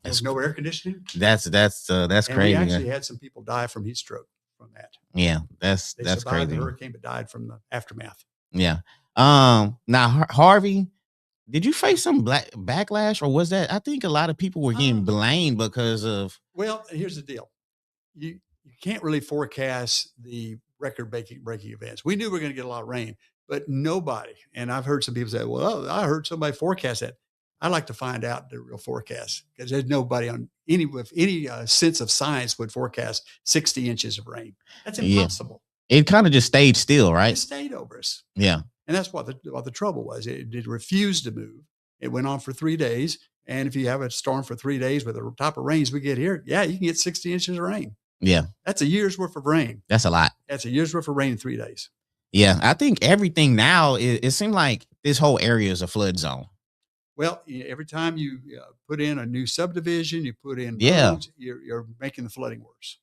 There's no air conditioning. That's crazy. We actually had some people die from heat stroke from that. Yeah, that's survived crazy. The hurricane, but died from the aftermath. Yeah. Now Harvey, did you face some backlash, or was that? I think a lot of people were getting blamed because of. Well, here's the deal: you can't really forecast the record-breaking events. We knew we were going to get a lot of rain, but nobody. And I've heard some people say, "Well, I heard somebody forecast that." I like to find out the real forecast, because there's nobody with any sense of science would forecast 60 inches of rain. That's impossible. Yeah. It kind of just stayed still, right? It stayed over us. Yeah. And that's what the trouble was. It refused to move. It went on for 3 days. And if you have a storm for 3 days with the type of rains we get here, you can get 60 inches of rain. Yeah. That's a year's worth of rain. That's a lot. That's a year's worth of rain in 3 days. Yeah. I think everything now, it seemed like this whole area is a flood zone. Well, every time you put in a new subdivision, you put in roads, you're making the flooding worse.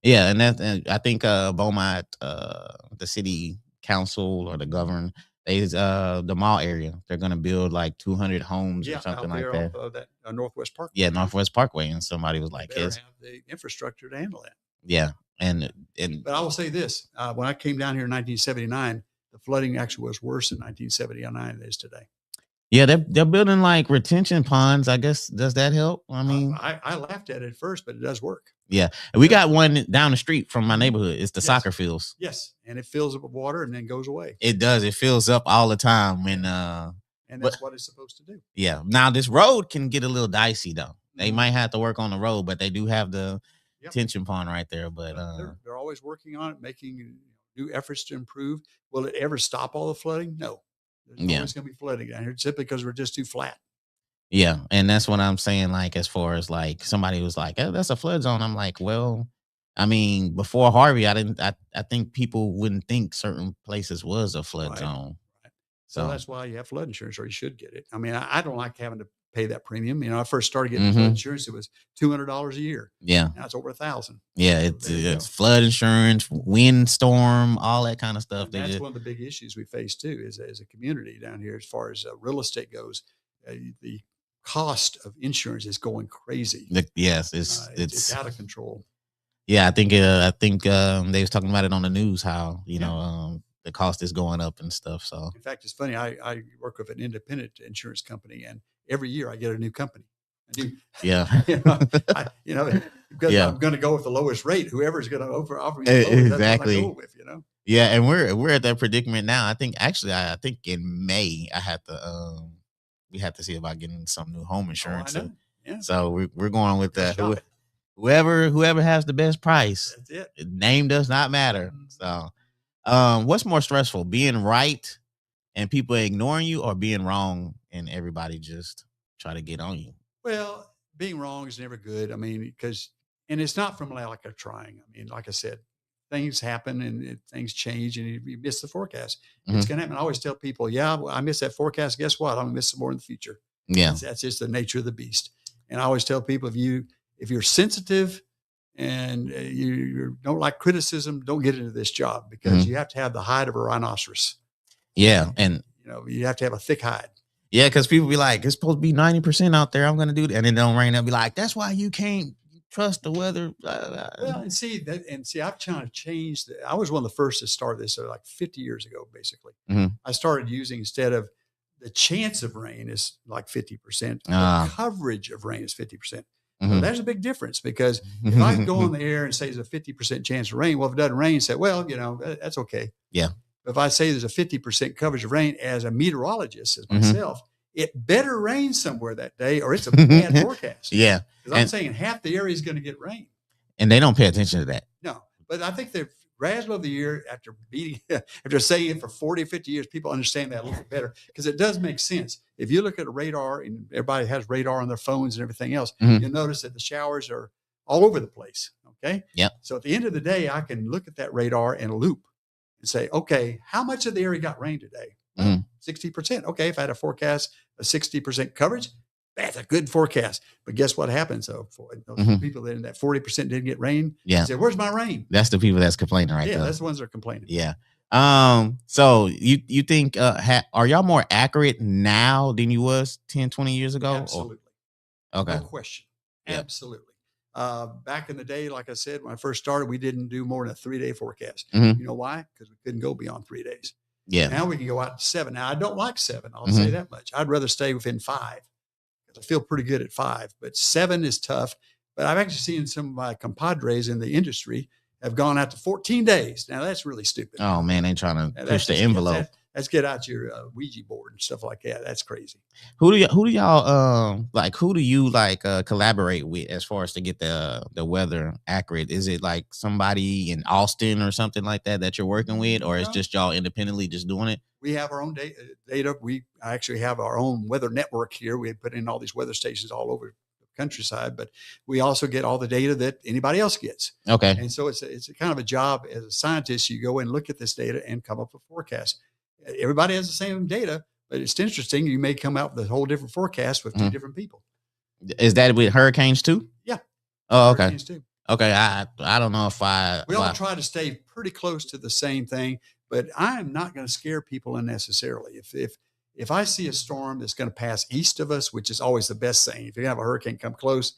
Yeah, and I think Beaumont, the city council or the governor, the mall area, they're going to build like 200 homes or something like that. Northwest Parkway. Yeah, Northwest Parkway, and somebody was like, "They have the infrastructure to handle that." Yeah, But I will say this: when I came down here in 1979, the flooding actually was worse in 1979 than it is today. Yeah, they're building like retention ponds. I guess does that help? I mean, I laughed at it at first, but it does work. Yeah, and we got one down the street from my neighborhood. It's the soccer fields. Yes, and it fills up with water and then goes away. It does. It fills up all the time when and that's what it's supposed to do. Yeah. Now this road can get a little dicey though. They might have to work on the road, but they do have the retention pond right there. But they're always working on it, making new efforts to improve. Will it ever stop all the flooding? No. There's always going to be flooding down here simply because we're just too flat. Yeah, and that's what I'm saying. Like, as far as like somebody was like, oh, "That's a flood zone," I'm like, well, I mean, before Harvey, I think people wouldn't think certain places was a flood zone. Right. So that's why you have flood insurance, or you should get it. I mean, I don't like having to pay that premium. You know, I first started getting flood insurance; it was $200 a year. Yeah, now it's over $1,000. Yeah, it's flood insurance, windstorm, all that kind of stuff. That's one of the big issues we face too, is as a community down here, as far as real estate goes. The cost of insurance is going crazy. Yes, it's out of control. Yeah, I think they was talking about it on the news, how the cost is going up and stuff. So in fact, it's funny. I work with an independent insurance company, and every year I get a new company. Yeah, because I'm going to go with the lowest rate. Whoever's going to offer me the lowest, exactly. That's what I go with, Yeah, and we're at that predicament now. I think in May we have to see about getting some new home insurance. So we're going with that. Whoever has the best price. That's it. Name does not matter. So, what's more stressful, being right and people ignoring you, or being wrong and everybody just try to get on you? Well, being wrong is never good. I mean, and it's not from like a trying. I mean, like I said, things happen and things change, and you miss the forecast. It's going to happen. I always tell people, I missed that forecast. Guess what? I'm going to miss some more in the future. Yeah. That's just the nature of the beast. And I always tell people, if you're sensitive and you don't like criticism, don't get into this job, because you have to have the hide of a rhinoceros. Yeah. And you have to have a thick hide. Yeah. Cause people be like, it's supposed to be 90% out there. I'm going to do that. And it don't rain. They'll be like, that's why you can't trust the weather. Well, and see, I've kind of changed. I was one of the first to start this, like 50 years ago, basically. I started using, instead of the chance of rain is like 50%, the coverage of rain is 50%. So there's a big difference, because if I go on the air and say there's a 50% chance of rain, well, if it doesn't rain, say, well, that's okay. Yeah. But if I say there's a 50% coverage of rain as a meteorologist, as myself, it better rain somewhere that day, or it's a bad forecast. Yeah. Because I'm saying half the area is going to get rain. And they don't pay attention to that. No. But I think the Razzle of the Year, after saying it for 40 or 50 years, people understand that a little bit better, because it does make sense. If you look at a radar, and everybody has radar on their phones and everything else, you'll notice that the showers are all over the place. Okay. Yeah. So at the end of the day, I can look at that radar in a loop and say, okay, how much of the area got rain today? 60%. Okay. If I had a forecast of 60% coverage, that's a good forecast. But guess what happens? So for those people that in that 40% didn't get rain, say, where's my rain? That's the people that's complaining right there. Yeah, that's the ones that are complaining. Yeah. So you think are y'all more accurate now than you was 10, 20 years ago? Absolutely. Okay. No question. Yep. Absolutely. Back in the day, like I said, when I first started, we didn't do more than a 3-day forecast. You know why? Because we couldn't go beyond 3 days. Yeah. Now we can go out to 7. Now I don't like 7. I'll say that much. I'd rather stay within 5. I feel pretty good at 5, but 7 is tough. But I've actually seen some of my compadres in the industry have gone out to 14 days. Now that's really stupid. Oh man, they trying to push the envelope. Let's get out your Ouija board and stuff like that. That's crazy. Who do y'all collaborate with as far as to get the weather accurate? Is it like somebody in Austin or something like that you're working with, or it's just y'all independently just doing it? We have our own data. We actually have our own weather network here. We put in all these weather stations all over the countryside, but we also get all the data that anybody else gets. Okay. And so it's a kind of a job as a scientist. You go and look at this data and come up with forecasts. Everybody has the same data, but it's interesting. You may come out with a whole different forecast with 2 different people. Is that with hurricanes too? Yeah. Oh, okay. Hurricanes too. Okay. I don't know if we all try to stay pretty close to the same thing, but I am not going to scare people unnecessarily. If I see a storm that's going to pass east of us, which is always the best thing, if you're going to have a hurricane come close,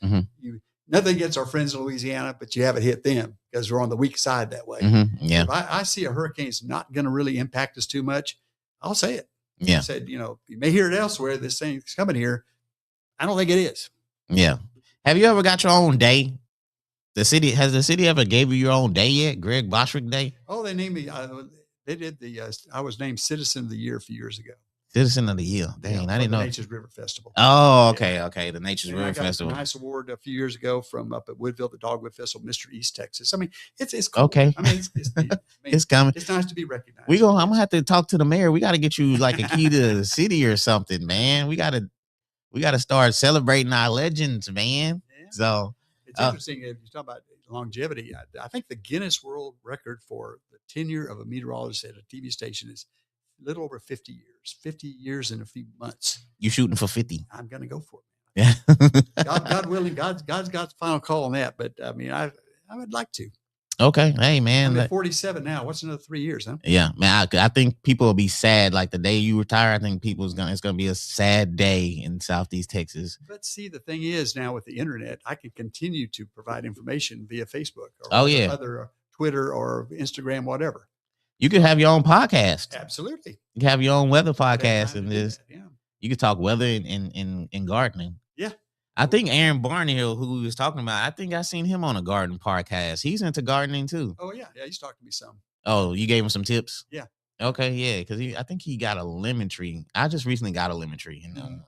nothing against our friends in Louisiana, but you haven't hit them because we're on the weak side that way. Yeah. If I see a hurricane's not going to really impact us too much, I'll say it. Yeah. I said, you may hear it elsewhere. This thing's coming here. I don't think it is. Yeah. Have you ever got your own day? Has the city ever gave you your own day yet? Greg Bostwick Day? Oh, they named me. They did I was named Citizen of the Year a few years ago. Citizen of the Year. Dang, I didn't know. Nature's River Festival. Oh, okay, okay. The Nature's River Festival. A nice award a few years ago from up at Woodville, the Dogwood Festival, Mr. East Texas. I mean, it's cool. Okay. I mean, it's coming. It's nice to be recognized. I'm gonna have to talk to the mayor. We got to get you like a key to the city or something, man. We gotta start celebrating our legends, man. Yeah. So it's interesting if you talk about longevity. I think the Guinness World Record for the tenure of a meteorologist at a TV station is a little over 50 years. 50 years in a few months. You shooting for 50? I'm going to go for it. Yeah. God willing, God's got the final call on that. But I mean, I would like to. Okay. Hey, man. I'm at 47 now. What's another 3 years, huh? Yeah, man. I think people will be sad. Like the day you retire, I think it's going to be a sad day in Southeast Texas. But see, the thing is now with the internet, I can continue to provide information via Facebook or other Twitter or Instagram, whatever. You could have your own podcast. Absolutely. You can have your own weather podcast and you could talk weather and gardening. Yeah. I think Aaron Barnhill, who we was talking about, I think I seen him on a garden podcast. He's into gardening too. Oh yeah. Yeah. He's talked to me some. Oh, you gave him some tips? Yeah. Okay. Yeah. Cause I think he got a lemon tree. I just recently got a lemon tree and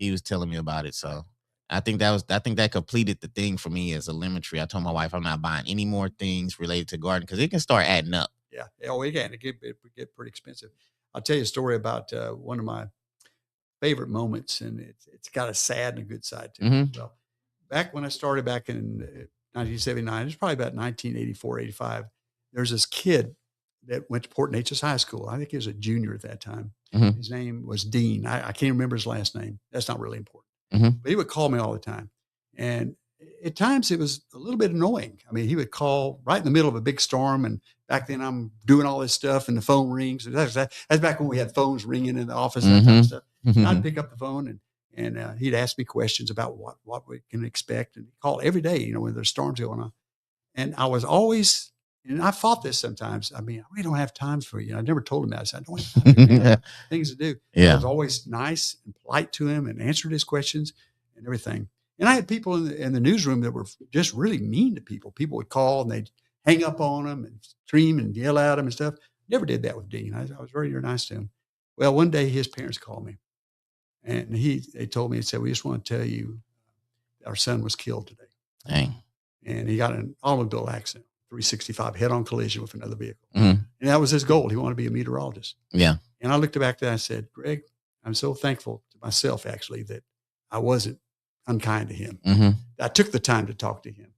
he was telling me about it. So I think that completed the thing for me as a lemon tree. I told my wife I'm not buying any more things related to gardening because it can start adding up. Yeah. Oh, it can. It get pretty expensive. I'll tell you a story about one of my favorite moments, and it's got a sad and a good side to it. Well, back when I started back in 1979, it was probably about 1984, 85. There's this kid that went to Port Neches High School. I think he was a junior at that time. His name was Dean. I can't remember his last name. That's not really important. But he would call me all the time. And at times it was a little bit annoying. I mean, he would call right in the middle of a big storm. And back then I'm doing all this stuff and the phone rings. That's back when we had phones ringing in the office and that kind of stuff. And I'd pick up the phone and he'd ask me questions about what we can expect. And call every day, when there's storms going on. And I was always, and I fought this sometimes. I mean, we don't have time for you. I never told him that. I said, I don't have time for you. Things to do. Yeah. I was always nice and polite to him and answered his questions and everything. And I had people in the newsroom that were just really mean to people. People would call and they'd hang up on them and scream and yell at them and stuff. Never did that with Dean. I was very nice to him. Well, one day his parents called me and they told me and said, we just want to tell you our son was killed today. Dang. And he got in an automobile accident, 365 head-on collision with another vehicle. And that was his goal. He wanted to be a meteorologist. Yeah. And I looked back at that and I said, Greg, I'm so thankful to myself, actually, that I wasn't unkind to him. I took the time to talk to him.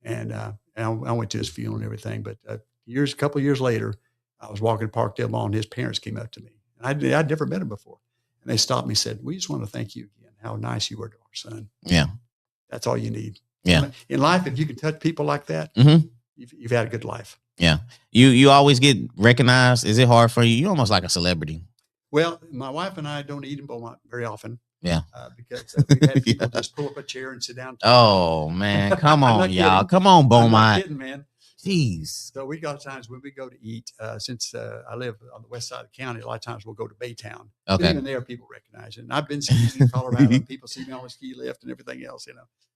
And I went to his funeral and everything. But a couple of years later, I was walking Parkdale Mall and his parents came up to me. And I'd never met him before. And they stopped me and said, we just want to thank you again, how nice you were to our son. Yeah. That's all you need. Yeah. In life, if you can touch people like that, you've had a good life. Yeah. You always get recognized. Is it hard for you? You're almost like a celebrity. Well, my wife and I don't eat in Beaumont very often. Yeah. Because we've had people just pull up a chair and sit down. Oh, man. Come on, y'all. Kidding. Come on, Beaumont. I'm not kidding, man. Jeez. So we got times when we go to eat, since I live on the west side of the county, a lot of times we'll go to Baytown. Okay. Even there, people recognize it. And I've been skiing in Colorado. People see me on the ski lift and everything else,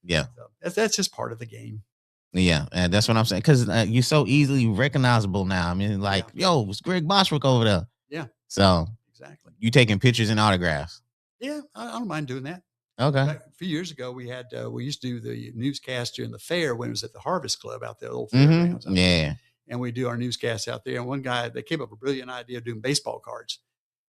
Yeah. So that's just part of the game. Yeah, and that's what I'm saying. Because you're so easily recognizable now. I mean, yo, it's Greg Bostwick over there. Yeah. So exactly. You taking pictures and autographs? Yeah, I don't mind doing that. Okay. A few years ago, we used to do the newscast during the fair when it was at the Harvest Club out there, the old fairgrounds. Yeah. And we do our newscasts out there. And one guy, they came up with a brilliant idea of doing baseball cards.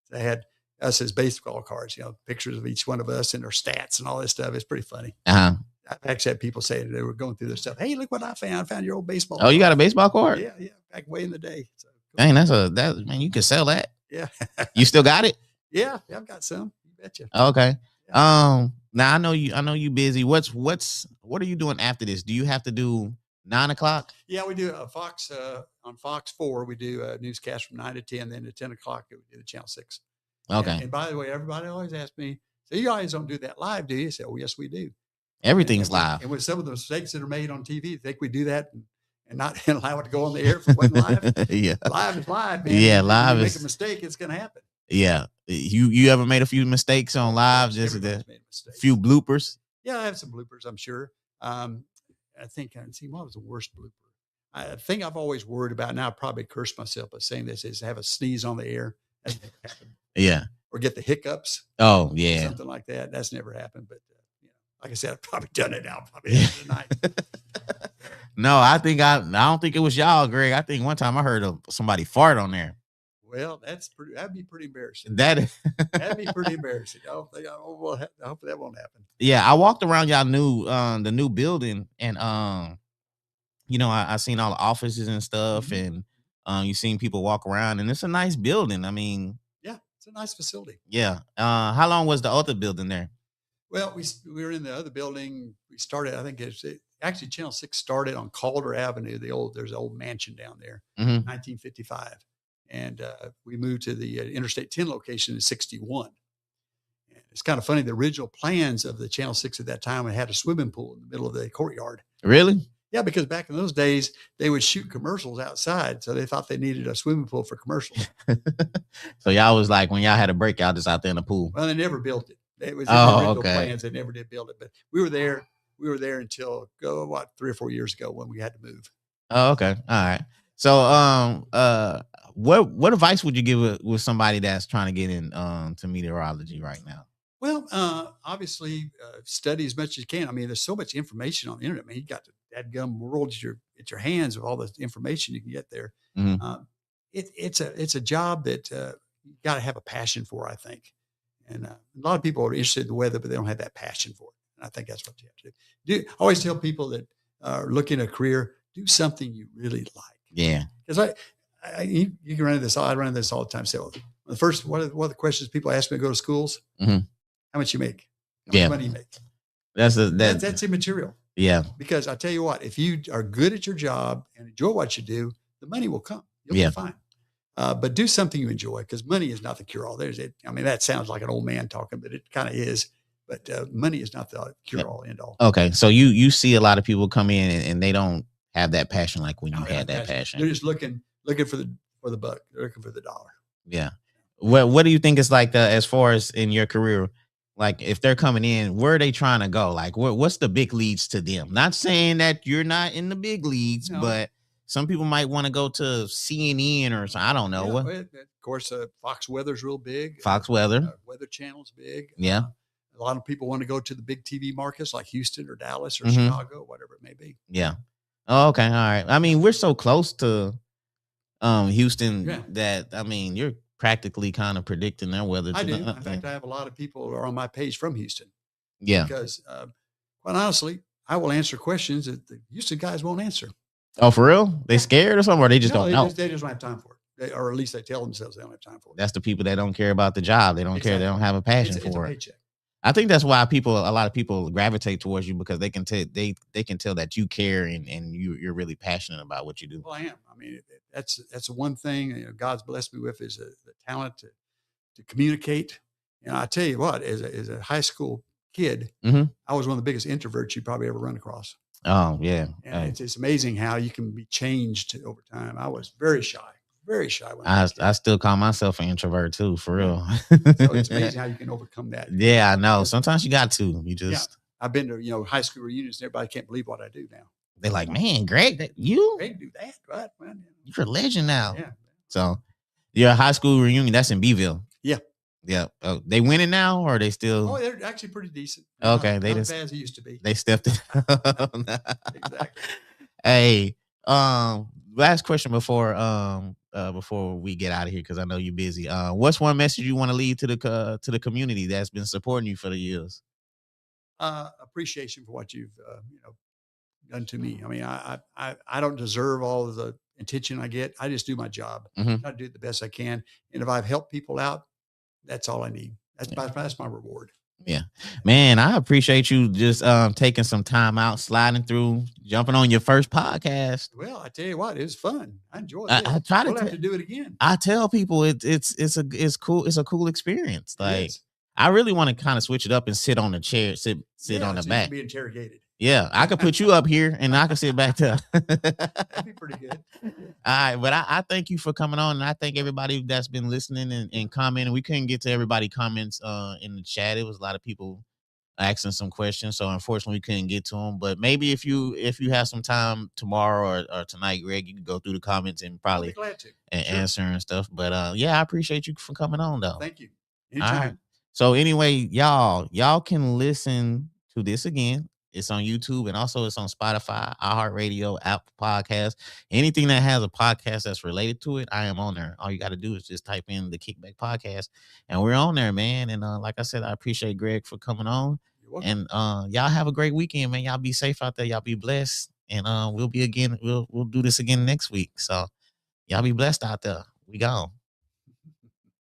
They had us as baseball cards, pictures of each one of us and our stats and all this stuff. It's pretty funny. I've actually had people say they were going through their stuff. Hey, look what I found. I found your old baseball. Oh, you got a baseball card? Yeah. Back way in the day. So, cool. Dang, man, you can sell that. Yeah. You still got it? Yeah, I've got some. You betcha. Okay. Yeah. Now I know you busy. What are you doing after this? Do you have to do 9 o'clock? Yeah, we do Fox on Fox 4. We do a newscast from 9 to 10. Then at 10 o'clock, we do the Channel 6. Okay. And by the way, everybody always asks me, so you guys don't do that live, do you? I say, oh, yes, we do. Everything's live. And with some of the mistakes that are made on TV, think we do that and not allow it to go on the air if it wasn't live. Yeah. Live is live, man. Yeah, If live you is. make a mistake, it's going to happen. Yeah. You ever made a few mistakes on live? Just a few bloopers? Yeah, I have some bloopers, I'm sure. I think, what was the worst blooper? I think I've always worried about, now I probably curse myself by saying this, is have a sneeze on the air. That's never happened. Yeah. Or get the hiccups. Oh, yeah. Something like that. That's never happened. But, like I said, I've probably done it now. Probably tonight. No, I don't think it was y'all, Greg. I think one time I heard somebody fart on there. Well, that'd be pretty embarrassing. That'd be pretty embarrassing. I hope that won't happen. Yeah, I walked around y'all the new building, and I seen all the offices and stuff, and you seen people walk around, and it's a nice building. I mean, yeah, it's a nice facility. Yeah. How long was the other building there? Well, we were in the other building. We started, I think actually Channel 6 started on Calder Avenue. There's an old mansion down there, 1955. And we moved to the Interstate 10 location in 61. And it's kind of funny. The original plans of the Channel 6 at that time had a swimming pool in the middle of the courtyard. Really? Yeah, because back in those days, they would shoot commercials outside. So they thought they needed a swimming pool for commercials. So y'all was like, when y'all had a break, y'all just out there in the pool? Well, they never built it. It was in the original plans. They never did build it. But we were there until 3 or 4 years ago when we had to move. Oh, okay. All right. So, what advice would you give with somebody that's trying to get in to meteorology right now? Well, obviously, study as much as you can. I mean, there's so much information on the internet. I mean, you got the dadgum world at your hands of all the information you can get there. Mm-hmm. It's a job that you got to have a passion for, I think. And a lot of people are interested in the weather, but they don't have that passion for it. And I think that's what you have to do. I always tell people that are looking at a career, do something you really like. Yeah. Because you can run into this. I run into this all the time. So the first, one of the questions people ask me to go to schools, how much you make? How much money you make? That's immaterial. Yeah. Because I tell you what, if you are good at your job and enjoy what you do, the money will come. You'll be fine. But do something you enjoy, because money is not the cure-all. That sounds like an old man talking, but it kind of is. But money is not the cure-all, end-all. Okay, so you see a lot of people come in and they don't have that passion like when you had that passion. They're just looking for the buck. They're looking for the dollar. Yeah. What do you think is like as far as in your career? Like if they're coming in, where are they trying to go? Like what's the big leads to them? Not saying that you're not in the big leads, but some people might want to go to CNN or something. I don't know. Of course, Fox Weather's real big. Fox Weather. Weather Channel's big. Yeah. A lot of people want to go to the big TV markets like Houston or Dallas or Chicago, whatever it may be. Yeah. Oh, okay. All right. I mean, we're so close to Houston that, I mean, you're practically kind of predicting their weather. I do. In fact, I have a lot of people who are on my page from Houston. Yeah. Because quite honestly, I will answer questions that the Houston guys won't answer. Oh, for real? They scared or something, or they just don't know? They just don't have time for it. Or at least they tell themselves they don't have time for it. That's the people that don't care about the job. They don't care. They don't have a passion for it. Paycheck. I think that's why a lot of people gravitate towards you, because they can tell that you care and you're really passionate about what you do. Well, I am. I mean, that's the one thing God's blessed me with is the talent to communicate. And I tell you what, as a high school kid, I was one of the biggest introverts you probably ever run across. Oh yeah, and it's amazing how you can be changed over time. I was very shy. Very shy. I still call myself an introvert too, for real. So it's amazing how you can overcome that. Yeah, I know. Sometimes you got to. You just. Yeah. I've been to high school reunions, and everybody can't believe what I do now. They're like, man, Greg, Greg do that, right? Man, you're a legend now. Yeah. So, your high school reunion, that's in Beeville. Yeah. Yeah. Oh, they winning now, or are they still? Oh, they're actually pretty decent. Okay, not as bad as it used to be. They stepped it. Exactly. Hey, last question before we get out of here, because I know you're busy. What's one message you want to leave to the community that's been supporting you for the years? Appreciation for what you've done to me. I mean, I don't deserve all of the attention I get. I just do my job. I do it the best I can, and if I've helped people out, that's all I need. That's my reward. Yeah, man, I appreciate you just taking some time out, sliding through, jumping on your first podcast. Well, I tell you what, it was fun. I enjoyed it. I try to have to do it again. I tell people it's cool. It's a cool experience. Like I really want to kind of switch it up and sit on the chair, sit on the so back. You can be interrogated. Yeah, I could put you up here and I could sit back there. That'd be pretty good. All right, but I thank you for coming on, and I thank everybody that's been listening and commenting. We couldn't get to everybody's comments in the chat. It was a lot of people asking some questions, so unfortunately we couldn't get to them. But maybe if you have some time tomorrow or tonight, Greg, you can go through the comments and I'll probably be glad to. answer and stuff. But yeah, I appreciate you for coming on though. Thank you. Anytime. All right. So anyway, y'all can listen to this again. It's on YouTube and also it's on Spotify, iHeartRadio, Apple Podcasts. Anything that has a podcast that's related to it, I am on there. All you got to do is just type in the Kickback Podcast, and we're on there, man. And like I said, I appreciate Greg for coming on. You're welcome. And y'all have a great weekend, man. Y'all be safe out there. Y'all be blessed. And we'll do this again next week. So y'all be blessed out there. We gone.